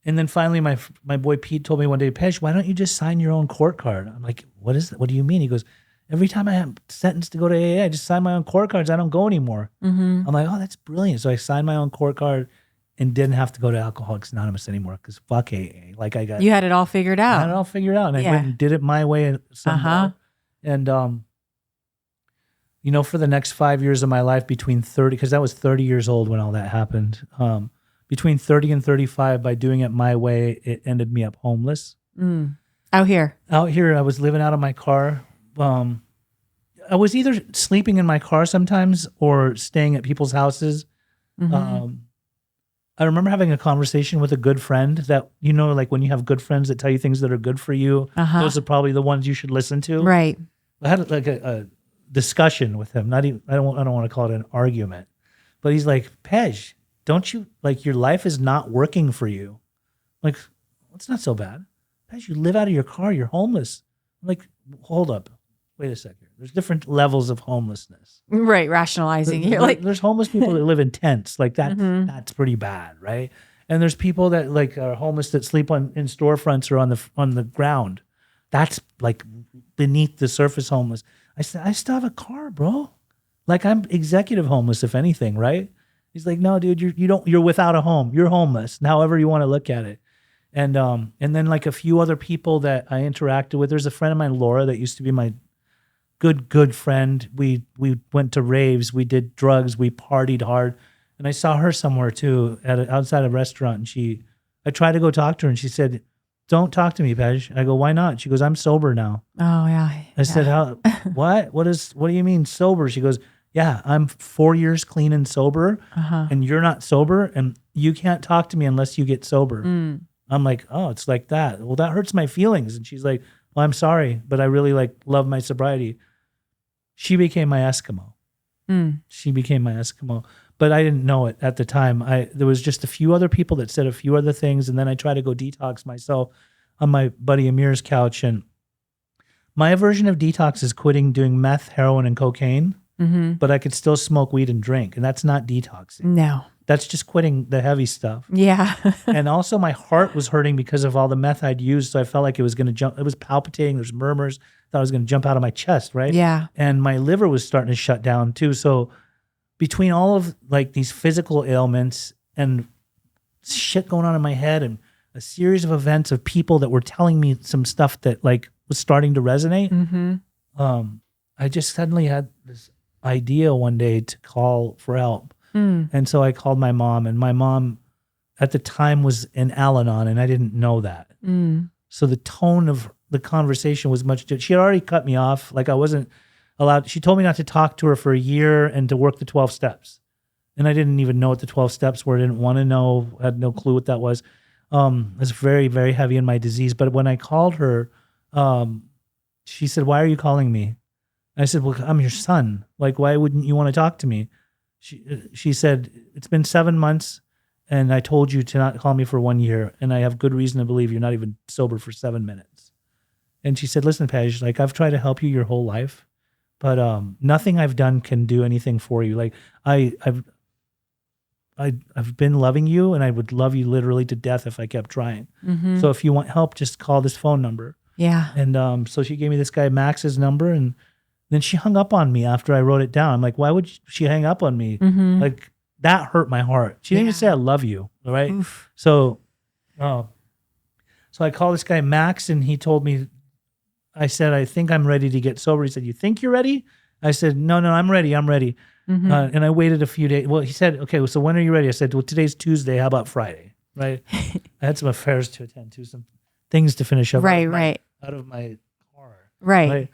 And then finally, my boy Pete told me one day, "Pej, why don't you just sign your own court card?" I'm like, "What is that? What do you mean?" He goes, "Every time I am sentenced to go to AA, I just sign my own court cards. I don't go anymore." I'm like, "Oh, that's brilliant." So I signed my own court card and didn't have to go to Alcoholics Anonymous anymore because fuck AA. Like You had it all figured I out. had it all figured out. And I went and did it my way somehow. And, for the next 5 years of my life between 30, because I was 30 years old when all that happened, between 30 and 35, by doing it my way, it ended me up homeless. Out here, I was living out of my car. I was either sleeping in my car sometimes or staying at people's houses. I remember having a conversation with a good friend that, like when you have good friends that tell you things that are good for you, those are probably the ones you should listen to. right? I had like a discussion with him. Not even, I don't want to call it an argument, but he's like, "Pej, don't you, like, your life is not working for you." Like, it's not so bad. Pej, you live out of your car. You're homeless. I'm like, hold up. Wait a second. There's different levels of homelessness. Right, rationalizing. You're like, There's homeless people that live in tents. Like that, that's pretty bad, right? And there's people that like are homeless that sleep in storefronts or on the ground. That's like beneath the surface homeless. I said, "I still have a car, bro. Like I'm executive homeless, if anything, right?" He's like, "No, dude, you're without a home. You're homeless, however you want to look at it." And then like a few other people that I interacted with. There's a friend of mine, Laura, that used to be my good friend. We went to raves, we did drugs, we partied hard. And I saw her somewhere too, outside a restaurant. And I tried to go talk to her and she said, "Don't talk to me, Pej." I go, "Why not?" She goes, "I'm sober now." oh yeah. I said, "How, what do you mean sober?" She goes, "Yeah, I'm 4 years clean and sober and you're not sober and you can't talk to me unless you get sober." I'm like, "Oh, it's like that. Well, that hurts my feelings." And she's like, "Well, I'm sorry, but I really love my sobriety." She became my Eskimo. She became my Eskimo, but I didn't know it at the time. There was just a few other people that said a few other things, and then I tried to go detox myself on my buddy Amir's couch. And my version of detox is quitting doing meth, heroin, and cocaine, but I could still smoke weed and drink, and that's not detoxing. No. That's just quitting the heavy stuff. Yeah. And also my heart was hurting because of all the meth I'd used. So I felt like it was going to jump. It was palpitating. There's murmurs. Thought it was going to jump out of my chest, right? Yeah. And my liver was starting to shut down too. So between all of like these physical ailments and shit going on in my head and a series of events of people that were telling me some stuff that like was starting to resonate, I just suddenly had this idea one day to call for help. And so I called my mom, and my mom at the time was in Al-Anon, and I didn't know that. So the tone of the conversation was much different. She had already cut me off. Like I wasn't allowed. She told me not to talk to her for a year and to work the 12 steps. And I didn't even know what the 12 steps were. I didn't want to know, had no clue what that was. I was very, very heavy in my disease. But when I called her, she said, "Why are you calling me?" I said, "Well, I'm your son. Like, why wouldn't you want to talk to me?" She said, "It's been 7 months and I told you to not call me for 1 year. And I have good reason to believe you're not even sober for 7 minutes." And she said, "Listen, Pej, like I've tried to help you your whole life, but nothing I've done can do anything for you. Like I've been loving you and I would love you literally to death if I kept trying. So if you want help, just call this phone number." Yeah. And so she gave me this guy Max's number, and then she hung up on me after I wrote it down. I'm like, why would she hang up on me? Like that hurt my heart. She didn't even say I love you, right? Oof. So I called this guy Max, and he told me, I said, "I think I'm ready to get sober." He said, "You think you're ready?" I said, No, I'm ready. I'm ready. And I waited a few days. Well, he said, "Okay, so when are you ready?" I said, "Well, today's Tuesday. How about Friday?" Right? I had some affairs to attend to, some things to finish up. Right. Out of my car. Right.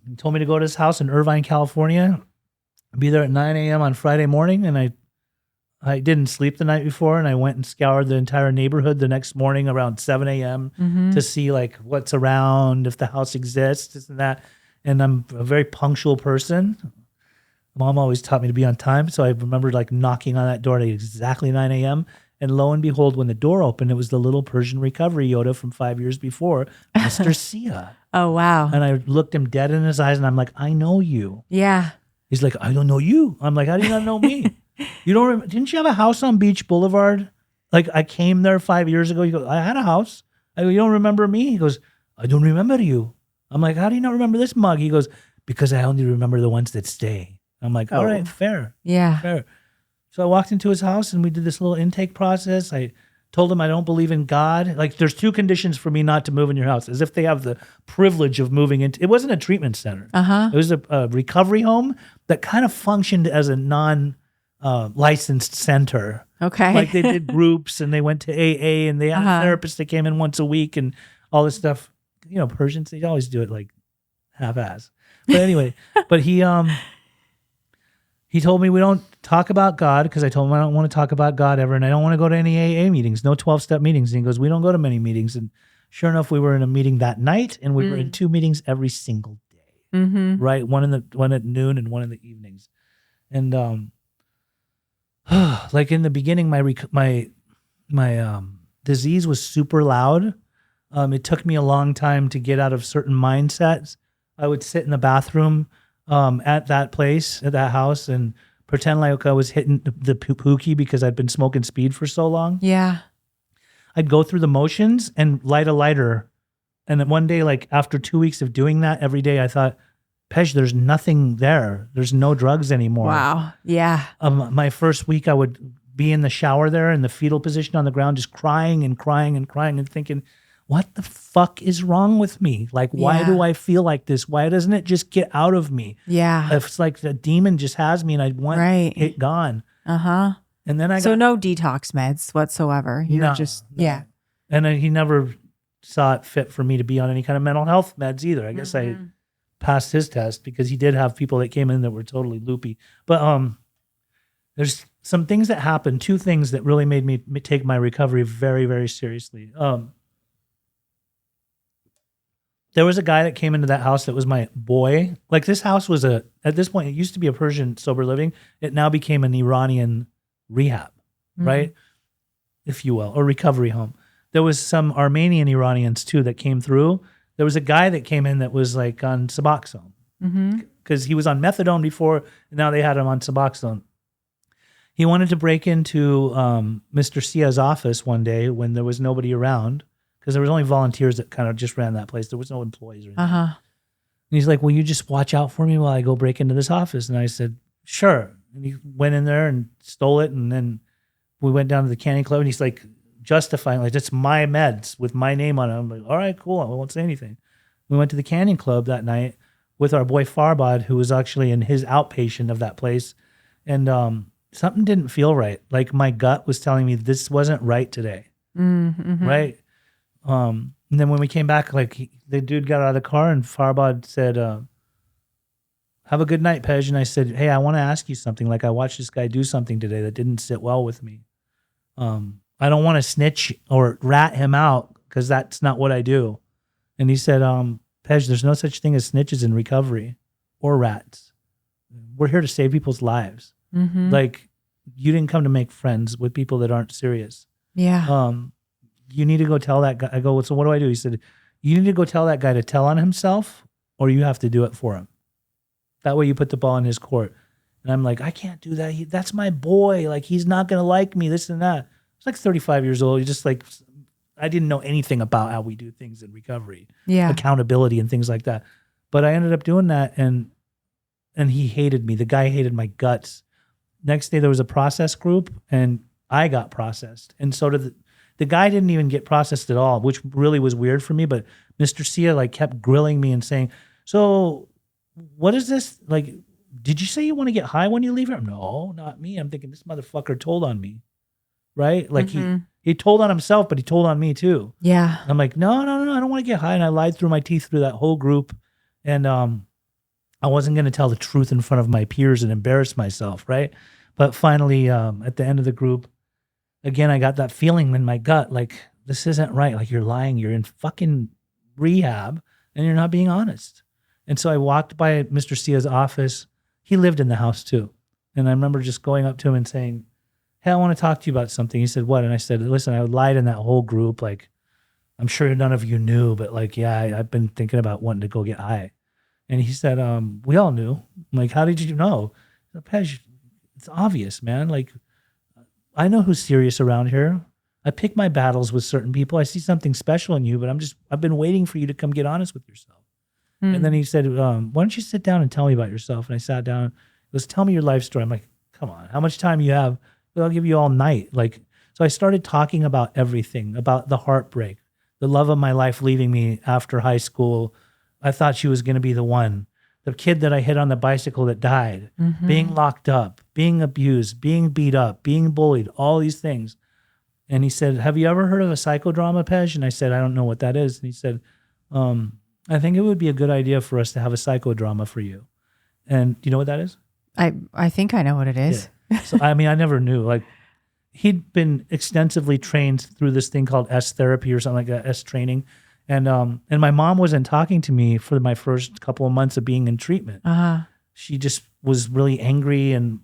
He told me to go to his house in Irvine, California, be there at 9 a.m. on Friday morning. And I didn't sleep the night before, and I went and scoured the entire neighborhood the next morning around 7 a.m. to see like what's around, if the house exists, this and that. And I'm a very punctual person. Mom always taught me to be on time. So I remember like knocking on that door at exactly 9 a.m. And lo and behold, when the door opened, it was the little Persian recovery Yoda from 5 years before, Mr. Sia. Oh, wow. And I looked him dead in his eyes, and I'm like, "I know you." Yeah. He's like, "I don't know you." I'm like, "How do you not know me?" "You don't remember? Didn't you have a house on Beach Boulevard? Like I came there 5 years ago." He goes, "I had a house." I go, "You don't remember me?" He goes, "I don't remember you." I'm like, "How do you not remember this mug?" He goes, "Because I only remember the ones that stay." I'm like, "All right, fair." Yeah. Fair. So I walked into his house, and we did this little intake process. I told him I don't believe in God. Like there's two conditions for me not to move in your house, as if they have the privilege of moving into. It wasn't a treatment center. It was a recovery home that kind of functioned as a licensed center. Okay. Like they did groups, and they went to AA, and they had a therapist that came in once a week and all this stuff. You know, Persians, they always do it like half-ass. But anyway, but he told me we don't talk about God, because I told him I don't want to talk about God ever, and I don't want to go to any AA meetings, no 12-step meetings. And he goes, "We don't go to many meetings." And sure enough, we were in a meeting that night, and we were in 2 meetings every single day. Right? One at noon and one in the evenings. And like in the beginning, my disease was super loud. It took me a long time to get out of certain mindsets. I would sit in the bathroom at that place, at that house, and pretend like I was hitting the pookie because I'd been smoking speed for so long. Yeah. I'd go through the motions and light a lighter. And then one day, like after 2 weeks of doing that every day, I thought, "Pej, there's nothing there. There's no drugs anymore." Wow. Yeah. My first week, I would be in the shower there in the fetal position on the ground, just crying and crying and crying and thinking, what the fuck is wrong with me? Like, why do I feel like this? Why doesn't it just get out of me? Yeah. It's like the demon just has me, and I want it gone. And then no detox meds whatsoever. You're yeah. And he never saw it fit for me to be on any kind of mental health meds either. I guess I passed his test, because he did have people that came in that were totally loopy. But there's some things that happened, 2 things that really made me take my recovery very, very seriously. There was a guy that came into that house that was my boy. Like this house was at this point, it used to be a Persian sober living. It now became an Iranian rehab, right? If you will, or recovery home. There was some Armenian Iranians too that came through. There was a guy that came in that was like on Suboxone, because he was on methadone before, and now they had him on Suboxone. He wanted to break into Mr. Sia's office one day when there was nobody around, because there was only volunteers that kind of just ran that place. There was no employees or anything. And he's like, "Will you just watch out for me while I go break into this office?" And I said, "Sure." And he went in there and stole it. And then we went down to the Canning Club, and he's like justifying, like, "It's my meds with my name on it." I'm like, "All right, cool. I won't say anything." We went to the Canning Club that night with our boy Farbad, who was actually in his outpatient of that place. And something didn't feel right. Like my gut was telling me this wasn't right today. Right? And then when we came back, like the dude got out of the car, and Farbad said, have a good night, Pej. And I said, hey, I want to ask you something. Like, I watched this guy do something today that didn't sit well with me. I don't want to snitch or rat him out because that's not what I do. And he said, Pej, there's no such thing as snitches in recovery or rats. We're here to save people's lives. Mm-hmm. Like, you didn't come to make friends with people that aren't serious. Yeah. You need to go tell that guy. I go, so what do I do? He said, you need to go tell that guy to tell on himself, or you have to do it for him. That way you put the ball in his court. And I'm like, I can't do that. That's my boy. Like, he's not going to like me, this and that. I was like 35 years old. Just like, I didn't know anything about how we do things in recovery, accountability and things like that. But I ended up doing that, and he hated me. The guy hated my guts. Next day there was a process group, and I got processed. And so did the guy didn't even get processed at all, which really was weird for me. But Mr. Sia like kept grilling me and saying, so what is this? Like, did you say you want to get high when you leave here? No, not me. I'm thinking this motherfucker told on me. Right? Like he told on himself, but he told on me too. Yeah. I'm like, no, I don't want to get high. And I lied through my teeth through that whole group. And I wasn't going to tell the truth in front of my peers and embarrass myself, right? But finally, at the end of the group, again, I got that feeling in my gut, like, this isn't right. Like, you're lying. You're in fucking rehab, and you're not being honest. And so I walked by Mr. Sia's office. He lived in the house too. And I remember just going up to him and saying, hey, I want to talk to you about something. He said, what? And I said, listen, I lied in that whole group. Like, I'm sure none of you knew, but like, yeah, I've been thinking about wanting to go get high. And he said, we all knew. I'm like, how did you know? I said, Pej, it's obvious, man. Like, I know who's serious around here. I pick my battles with certain people. I see something special in you, but I've been waiting for you to come get honest with yourself. And then he said, why don't you sit down and tell me about yourself? And I sat down. He goes, tell me your life story. I'm like, come on, how much time you have? I'll give you all night. Like, so I started talking about everything, about the heartbreak, the love of my life leaving me after high school. I thought she was going to be the one. The kid that I hit on the bicycle that died, being locked up, being abused, being beat up, being bullied, all these things. And he said, have you ever heard of a psychodrama, Pej? And I said, I don't know what that is. And he said, I think it would be a good idea for us to have a psychodrama for you. And do you know what that is? I think I know what it is. Yeah. So, I mean, I never knew. Like, he'd been extensively trained through this thing called S therapy or something like that, S training. And my mom wasn't talking to me for my first couple of months of being in treatment. She just was really angry, and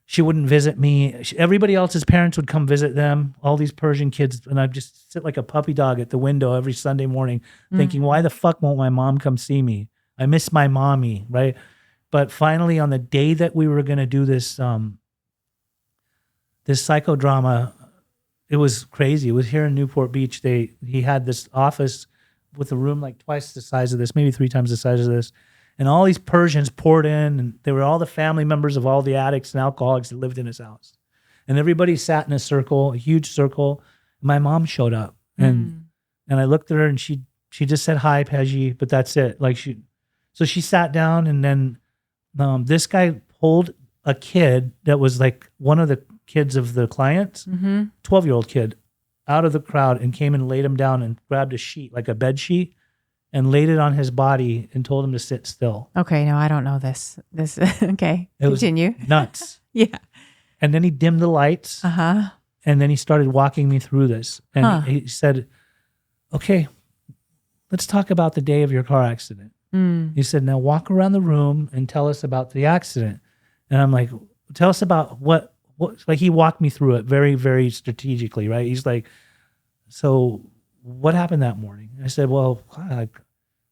she wouldn't visit me. Everybody else's parents would come visit them, all these Persian kids, and I'd just sit like a puppy dog at the window every Sunday morning thinking, why the fuck won't my mom come see me? I miss my mommy, right? But finally, on the day that we were going to do this this psychodrama, it was crazy. It was here in Newport Beach. He had this office with a room like twice the size of this, maybe 3 times the size of this. And all these Persians poured in, and they were all the family members of all the addicts and alcoholics that lived in his house. And everybody sat in a circle, a huge circle. My mom showed up, and I looked at her, and she just said, hi, Peji, but that's it. Like, so she sat down, and then this guy pulled a kid that was like one of the kids of the clients, 12-year-old kid, out of the crowd and came and laid him down and grabbed a sheet, like a bed sheet, and laid it on his body and told him to sit still. Okay, no, I don't know this. Okay, continue. Was nuts. Yeah. And then he dimmed the lights. And then he started walking me through this. And he said, okay, let's talk about the day of your car accident. He said, now walk around the room and tell us about the accident. And I'm like, tell us about what like, he walked me through it very, very strategically, right? He's like, so what happened that morning? I said, well, I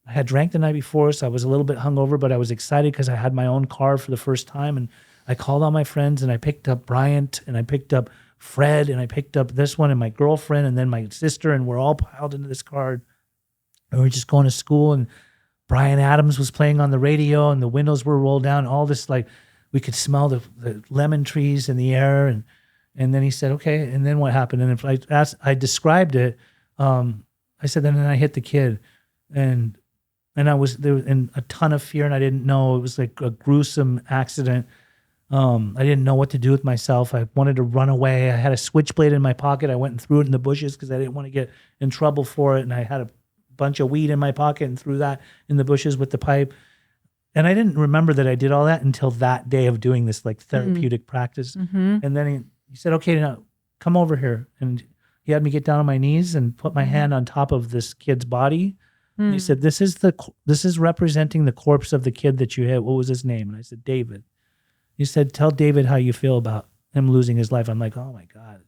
had drank the night before, so I was a little bit hungover, but I was excited because I had my own car for the first time. And I called all my friends, and I picked up Bryant, and I picked up Fred, and I picked up this one and my girlfriend, and then my sister, and we're all piled into this car. And we're just going to school, and Bryan Adams was playing on the radio, and the windows were rolled down. All this, like, we could smell the lemon trees in the air. And then he said, okay, and then what happened? And if I described it, I said, then I hit the kid. And I was there in a ton of fear, and I didn't know. It was like a gruesome accident. I didn't know what to do with myself. I wanted to run away. I had a switchblade in my pocket. I went and threw it in the bushes because I didn't want to get in trouble for it. And I had a bunch of weed in my pocket and threw that in the bushes with the pipe. And I didn't remember that I did all that until that day of doing this like therapeutic practice. And then he said, okay, now come over here. And he had me get down on my knees and put my hand on top of this kid's body. And he said, this is representing the corpse of the kid that you hit. What was his name? And I said, David. He said, tell David how you feel about him losing his life. I'm like, oh my God.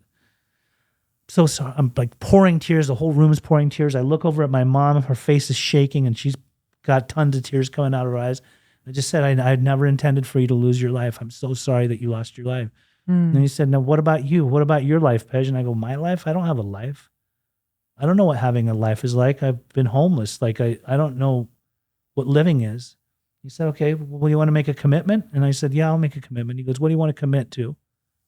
So sorry. I'm like pouring tears. The whole room is pouring tears. I look over at my mom. Her face is shaking and she's got tons of tears coming out of her eyes. I just said, I never intended for you to lose your life. I'm so sorry that you lost your life. And he said, now what about you? What about your life, Pej? And I go, my life? I don't have a life. I don't know what having a life is like. I've been homeless. Like I don't know what living is. He said, okay, well, you want to make a commitment? And I said, yeah, I'll make a commitment. He goes, what do you want to commit to?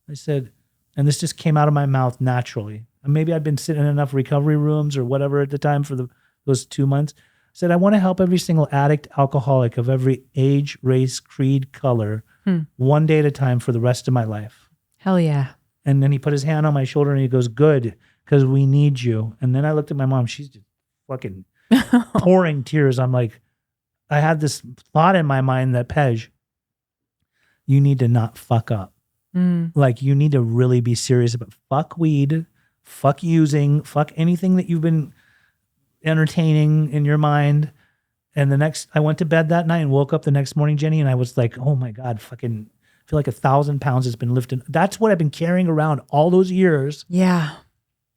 I said, and this just came out of my mouth naturally. And maybe I'd been sitting in enough recovery rooms or whatever at the time for those 2 months. I said, I want to help every single addict, alcoholic of every age, race, creed, color, one day at a time for the rest of my life. Hell yeah. And then he put his hand on my shoulder and he goes, good, because we need you. And then I looked at my mom. She's just fucking pouring tears. I'm like, I had this thought in my mind that, Pej, you need to not fuck up. Like, you need to really be serious about fuck weed, fuck using, fuck anything that you've been entertaining in your mind. And I went to bed that night and woke up the next morning, Jenny, and I was like, oh my God, fucking feel like 1,000 pounds has been lifted. That's what I've been carrying around all those years. Yeah.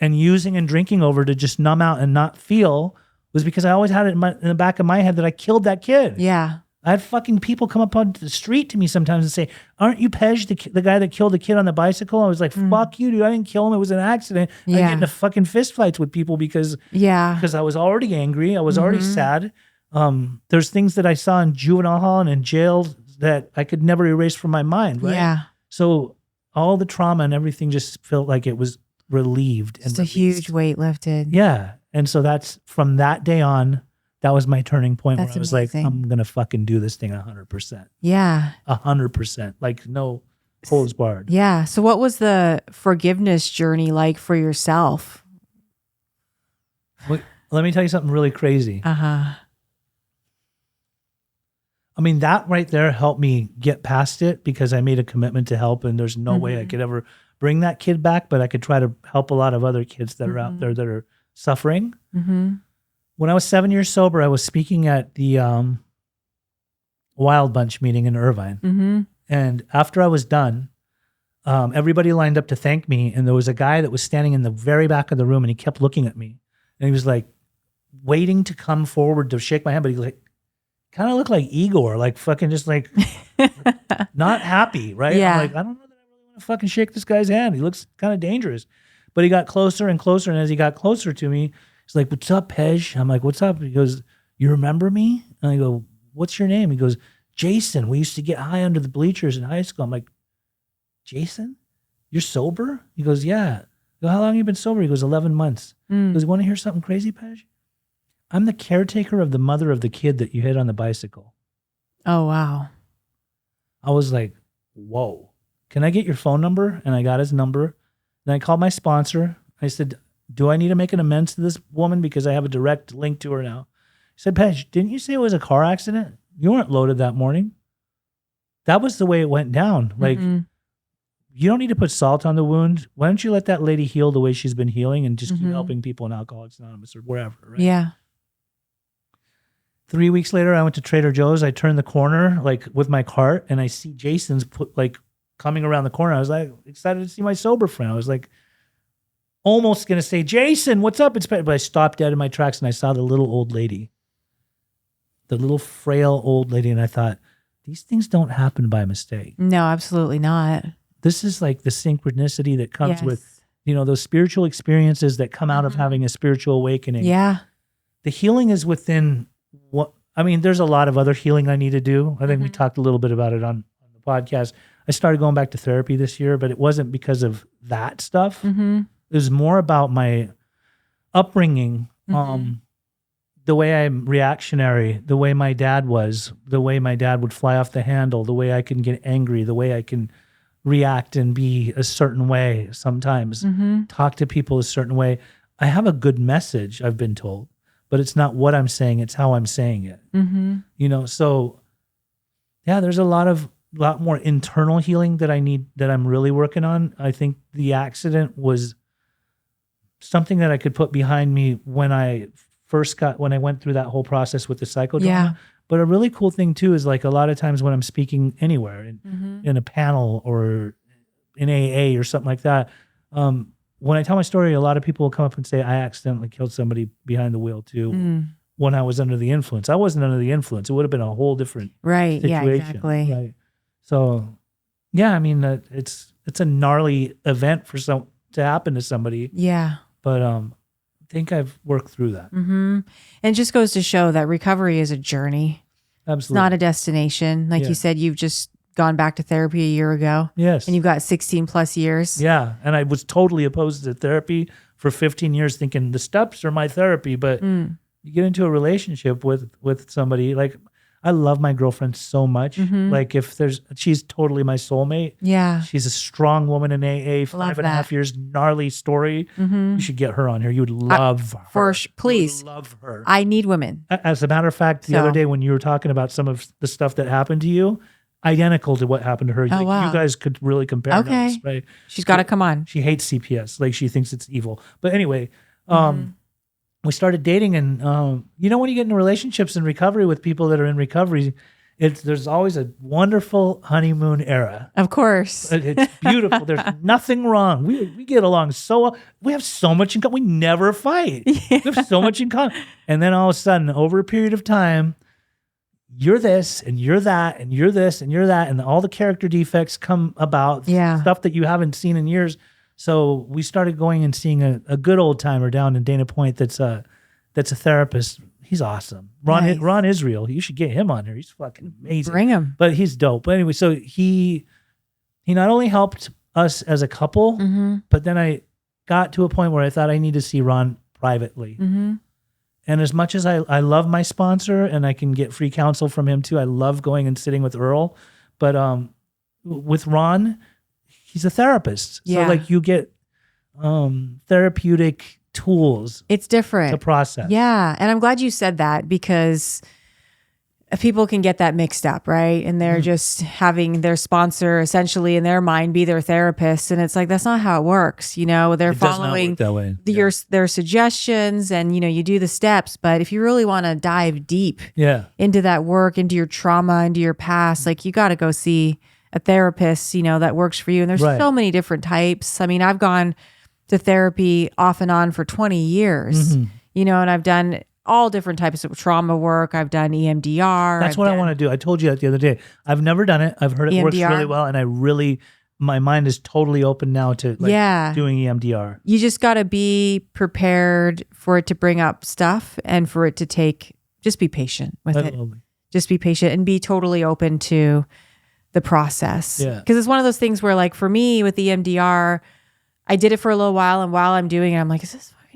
And using and drinking over to just numb out and not feel was because I always had it in the back of my head that I killed that kid. Yeah. I had fucking people come up on the street to me sometimes and say, aren't you Pej, the guy that killed the kid on the bicycle? I was like, fuck you, dude. I didn't kill him. It was an accident. I get into fucking fist fights with people because I was already angry. I was already sad. There's things that I saw in juvenile hall and in jail that I could never erase from my mind, right? Yeah. So all the trauma and everything just felt like it was relieved. Just a huge weight lifted. Yeah. And so that's from that day on, that was my turning point where I was amazing. like, I'm going to fucking do this thing 100%. Yeah. 100%. Like no holds barred. Yeah. So what was the forgiveness journey like for yourself? Let me tell you something really crazy. Uh-huh. I mean, that right there helped me get past it because I made a commitment to help, and there's no way I could ever bring that kid back, but I could try to help a lot of other kids that are out there that are suffering. When I was 7 years sober, I was speaking at the Wild Bunch meeting in Irvine. And after I was done, everybody lined up to thank me. And there was a guy that was standing in the very back of the room and he kept looking at me. And he was like waiting to come forward to shake my hand, but he like kind of looked like Igor, like fucking just like not happy, right? Yeah. I'm like, I don't know that I really want to fucking shake this guy's hand. He looks kind of dangerous. But he got closer and closer. And as he got closer to me, he's like, what's up, Pej? I'm like, what's up? He goes, you remember me? And I go, what's your name? He goes, Jason. We used to get high under the bleachers in high school. I'm like, Jason? You're sober? He goes, yeah. I go, how long have you been sober? He goes, 11 months. He goes, you want to hear something crazy, Pej? I'm the caretaker of the mother of the kid that you hit on the bicycle. Oh, wow. I was like, whoa. Can I get your phone number? And I got his number. Then I called my sponsor. I said, do I need to make an amends to this woman because I have a direct link to her now? He said, Pej, didn't you say it was a car accident? You weren't loaded that morning. That was the way it went down. Like, you don't need to put salt on the wound. Why don't you let that lady heal the way she's been healing and just keep helping people in Alcoholics Anonymous or wherever, right? Yeah. 3 weeks later, I went to Trader Joe's. I turned the corner like with my cart and I see Jason's coming around the corner. I was like excited to see my sober friend. I was like almost going to say, Jason, what's up? But I stopped dead in my tracks and I saw the little old lady, the little frail old lady. And I thought, these things don't happen by mistake. No, absolutely not. This is like the synchronicity that comes with, those spiritual experiences that come out of having a spiritual awakening. Yeah. The healing is within there's a lot of other healing I need to do. I think we talked a little bit about it on the podcast. I started going back to therapy this year, but it wasn't because of that stuff. It was more about my upbringing, the way I'm reactionary, the way my dad was, the way my dad would fly off the handle, the way I can get angry, the way I can react and be a certain way sometimes, talk to people a certain way. I have a good message, I've been told, but it's not what I'm saying, it's how I'm saying it. So yeah, there's a lot more internal healing that I'm really working on. I think the accident was something that I could put behind me when I went through that whole process with the psychodrama. Yeah. But a really cool thing too is like a lot of times when I'm speaking anywhere in a panel or in AA or something like that, when I tell my story, a lot of people will come up and say, I accidentally killed somebody behind the wheel too when I was under the influence. I wasn't under the influence. It would have been a whole different situation. Yeah, exactly. Right. So, yeah, I mean, it's a gnarly event to happen to somebody. Yeah. But I think I've worked through that. And it just goes to show that recovery is a journey. Absolutely. It's not a destination. Like you said, you've just gone back to therapy a year ago. Yes. And you've got 16 plus years. Yeah. And I was totally opposed to therapy for 15 years thinking the steps are my therapy. But you get into a relationship with somebody, like I love my girlfriend so much. Like she's totally my soulmate. Yeah. She's a strong woman in AA, 5.5 years, gnarly story. You should get her on here. You would love her. Please. You would love her. I need women. As a matter of fact, the other day when you were talking about some of the stuff that happened to you, identical to what happened to her. Oh, wow. You guys could really compare notes, right? She's got to come on. She hates CPS. Like she thinks it's evil. But anyway, we started dating and, when you get into relationships in recovery with people that are in recovery, there's always a wonderful honeymoon era. Of course. It's beautiful. There's nothing wrong. We get along so well. We have so much in common. We never fight. We have so much in common. And then all of a sudden, over a period of time, you're this and you're that and you're this and you're that. And all the character defects come about. Stuff that you haven't seen in years. So we started going and seeing a good old timer down in Dana Point that's a therapist. He's awesome. Ron Israel. You should get him on here. He's fucking amazing. Bring him. But he's dope. But anyway, so he not only helped us as a couple, but then I got to a point where I thought I need to see Ron privately. And as much as I love my sponsor and I can get free counsel from him too, I love going and sitting with Earl. But with Ron, he's a therapist. So like you get therapeutic tools. It's different to process. Yeah. And I'm glad you said that because people can get that mixed up, right? And they're just having their sponsor essentially in their mind be their therapist. And it's like, that's not how it works. They're following their suggestions and, you do the steps. But if you really want to dive deep into that work, into your trauma, into your past, like you got to go see a therapist, that works for you. And there's so many different types. I mean, I've gone to therapy off and on for 20 years, and I've done all different types of trauma work. I've done EMDR. That's what I want to do. I told you that the other day. I've never done it. I've heard it works really well. And my mind is totally open now to doing EMDR. You just got to be prepared for it to bring up stuff and for it to just be patient with it. Just be patient and be totally open to the process. Yeah. Because it's one of those things where like for me with EMDR, I did it for a little while and while I'm doing it, I'm like, is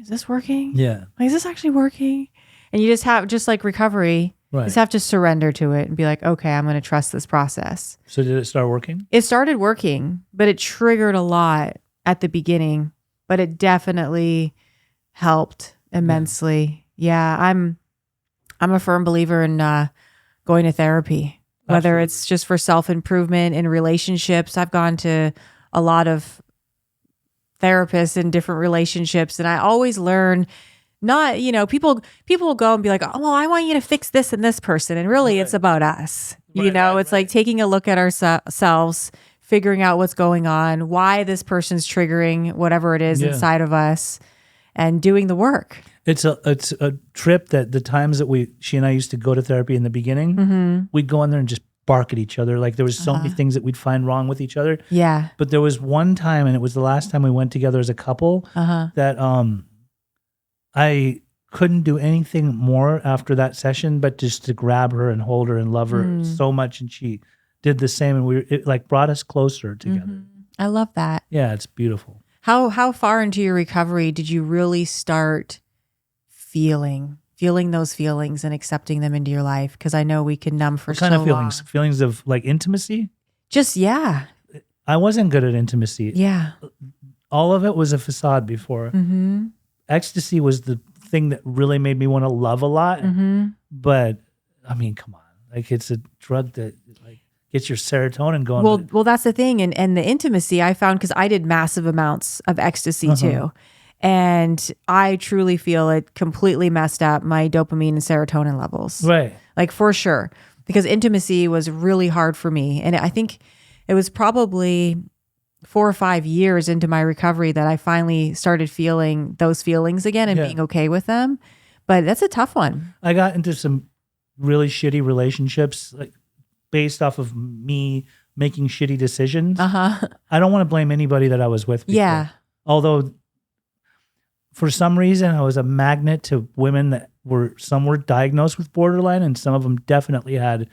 this working? Yeah. Like, is this actually working? And you just like recovery, you just have to surrender to it and be like, okay, I'm going to trust this process. So did it start working? It started working, but it triggered a lot at the beginning, but it definitely helped immensely. Yeah. I'm a firm believer in going to therapy, whether it's just for self-improvement in relationships. I've gone to a lot of therapists in different relationships, and I always learn people will go and be like, oh, well, I want you to fix this and this person. And really it's about us. It's like taking a look at ourselves, figuring out what's going on, why this person's triggering whatever it is inside of us, and doing the work. It's a trip that the times that she and I used to go to therapy in the beginning, we'd go in there and just bark at each other. Like there was so many things that we'd find wrong with each other. Yeah. But there was one time, and it was the last time we went together as a couple, that I couldn't do anything more after that session, but just to grab her and hold her and love her so much. And she did the same, and it like brought us closer together. I love that. Yeah, it's beautiful. How far into your recovery did you really start feeling those feelings and accepting them into your life? Because I know we can numb for so long. What kind of feelings? Feelings of like intimacy? Just, yeah. I wasn't good at intimacy. Yeah. All of it was a facade before. Ecstasy was the thing that really made me want to love a lot. But I mean, come on. Like it's a drug that like gets your serotonin going. Well, that's the thing. And the intimacy I found, because I did massive amounts of ecstasy too. And I truly feel it completely messed up my dopamine and serotonin levels. Right. Like for sure. Because intimacy was really hard for me. And I think it was probably 4 or 5 years into my recovery that I finally started feeling those feelings again and being okay with them. But that's a tough one. I got into some really shitty relationships, like based off of me making shitty decisions. I don't want to blame anybody that I was with before. Yeah. Although for some reason I was a magnet to women that some were diagnosed with borderline and some of them definitely had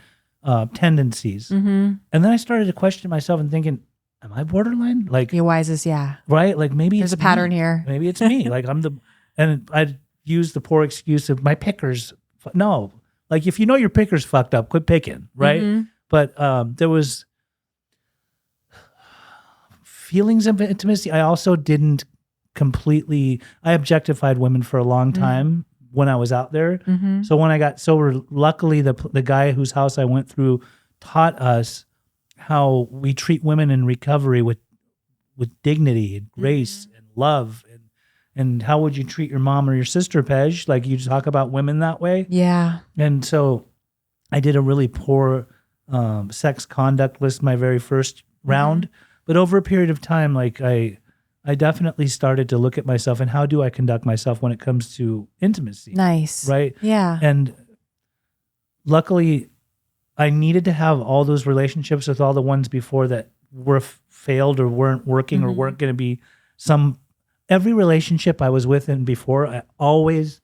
tendencies. And then I started to question myself and thinking, am I borderline? Like, Your wisest, yeah. right? Like maybe There's it's a pattern me. here. Maybe it's me. Like and I used the poor excuse of my pickers. No, like if you know your picker's fucked up, quit picking, right? But there was feelings of intimacy. I also didn't completely. I objectified women for a long time when I was out there. So when I got sober, luckily the guy whose house I went through taught us how we treat women in recovery with dignity and grace and love. And how would you treat your mom or your sister, Pej? Like you talk about women that way. Yeah. And so I did a really poor sex conduct list my very first round. But over a period of time, like I definitely started to look at myself and how do I conduct myself when it comes to intimacy. Nice. Right? Yeah. And luckily, I needed to have all those relationships with all the ones before that were failed or weren't working or weren't going to be every relationship I was with and before, I always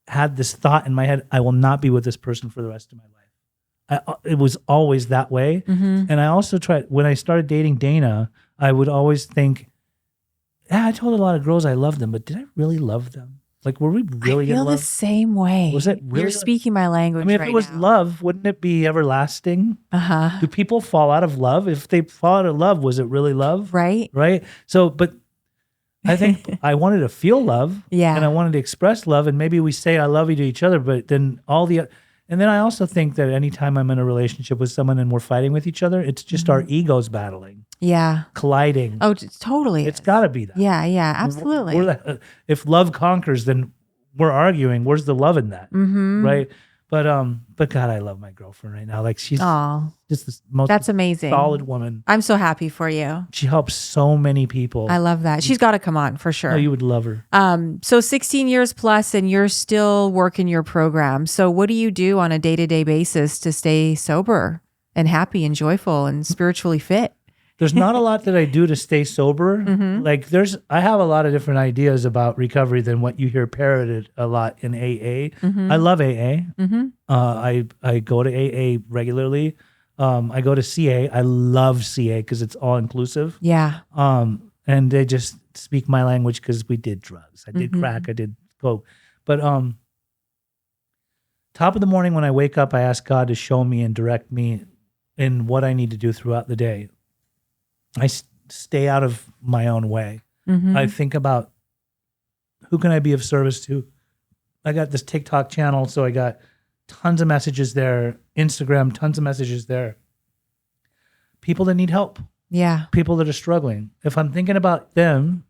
had this thought in my head, I will not be with this person for the rest of my life. It was always that way. And I also tried, when I started dating Dana, I would always think, I told a lot of girls I loved them, but did I really love them? Like, were we really I feel in love? the same way. Was it really? You're speaking my language. I mean, if right it was now. love, wouldn't it be everlasting? Do people fall out of love? If they fall out of love, was it really love? Right. Right. So, but I think I wanted to feel love. Yeah. And I wanted to express love. And maybe we say I love you to each other, but then and then I also think that anytime I'm in a relationship with someone and we're fighting with each other, it's just our egos battling, Yeah. colliding. Oh, totally. It's got to be that. Yeah. Yeah. Absolutely. If love conquers, then we're arguing. Where's the love in that? Right. But God, I love my girlfriend right now. Like she's Oh, just the most that's amazing. solid woman. I'm so happy for you. She helps so many people. I love that. She's got to come on for sure. Oh, you would love her. So 16 years plus and you're still working your program. So what do you do on a day-to-day basis to stay sober and happy and joyful and spiritually fit? There's not a lot that I do to stay sober. Like I have a lot of different ideas about recovery than what you hear parroted a lot in AA. I love AA. I go to AA regularly. I go to CA. I love CA because it's all inclusive. Yeah. And they just speak my language because we did drugs. I did crack. I did coke. But top of the morning when I wake up, I ask God to show me and direct me in what I need to do throughout the day. I stay out of my own way. I think about who can I be of service to. I got this TikTok channel, so I got tons of messages there. Instagram, tons of messages there. People that need help. Yeah. People that are struggling. If I'm thinking about them,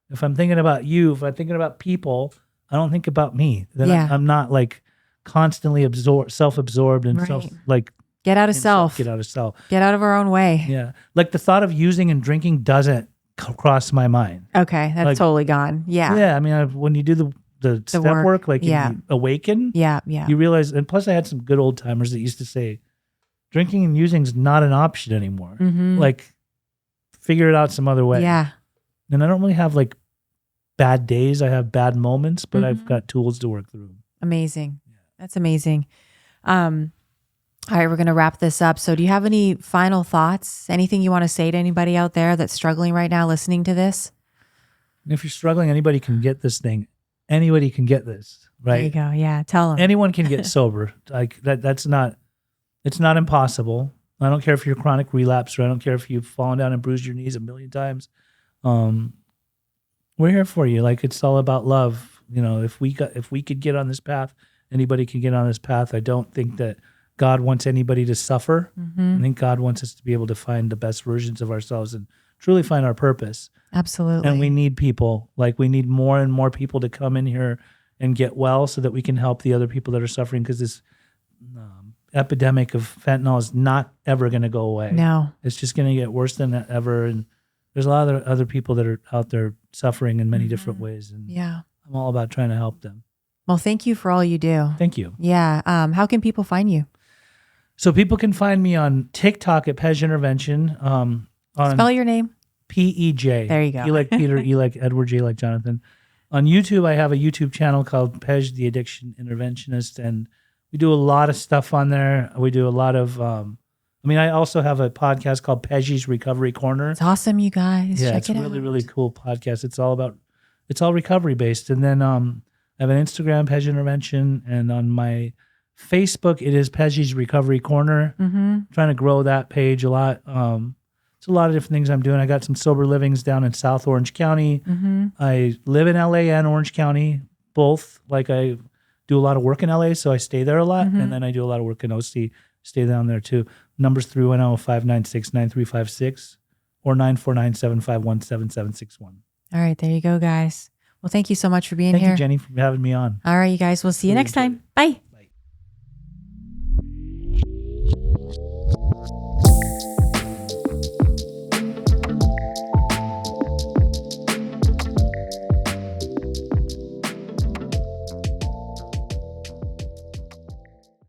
if I'm thinking about you, if I'm thinking about people, I don't think about me. Then I'm not like constantly self-absorbed and Get out of self. Get out of self. Get out of our own way. Yeah. Like the thought of using and drinking doesn't cross my mind. Okay. That's totally gone. Yeah. Yeah. I mean, when you do the step work, like you awaken, Yeah. you realize, and plus I had some good old timers that used to say, drinking and using is not an option anymore. Like figure it out some other way. Yeah. And I don't really have like bad days. I have bad moments, but I've got tools to work through. Amazing. That's amazing. All right, we're going to wrap this up. So do you have any final thoughts? Anything you want to say to anybody out there that's struggling right now listening to this? And if you're struggling, anybody can get this thing. Anybody can get this, right? There you go. Yeah, tell them. Anyone can get sober. Like it's not impossible. I don't care if you're a chronic relapser. I don't care if you've fallen down and bruised your knees 1,000,000 times. We're here for you. Like it's all about love. You know, if we could get on this path, anybody can get on this path. I don't think that God wants anybody to suffer. I think God wants us to be able to find the best versions of ourselves and truly find our purpose. Absolutely. And we need people. Like, we need more and more people to come in here and get well so that we can help the other people that are suffering, because this epidemic of fentanyl is not ever going to go away. No. It's just going to get worse than ever. And there's a lot of other people that are out there suffering in many different ways. And Yeah. I'm all about trying to help them. Well, thank you for all you do. Thank you. Yeah. How can people find you? So people can find me on TikTok at Pej Intervention. On Spell your name. Pej. There you go. E like Peter, E like Edward, J like Jonathan. On YouTube, I have a YouTube channel called Pej the Interventionist, and we do a lot of stuff on there. We do a lot of, I also have a podcast called Peji's Recovery Corner. It's awesome, you guys. Yeah, Check it's it a really, out. really cool podcast. It's all recovery based. And then I have an Instagram, Pej Intervention, and on my Facebook, it is Peji's Recovery Corner. Trying to grow that page a lot. It's a lot of different things I'm doing. I got some sober livings down in South Orange County. I live in LA and Orange County, both. Like, I do a lot of work in LA, so I stay there a lot. And then I do a lot of work in OC, stay down there too. Numbers 310-596-9356 or 949-751-7761. All right. There you go, guys. Well, thank you so much for being Thank here. you, Jenny, for having me on. All right, you guys. We'll see you next time. Bye.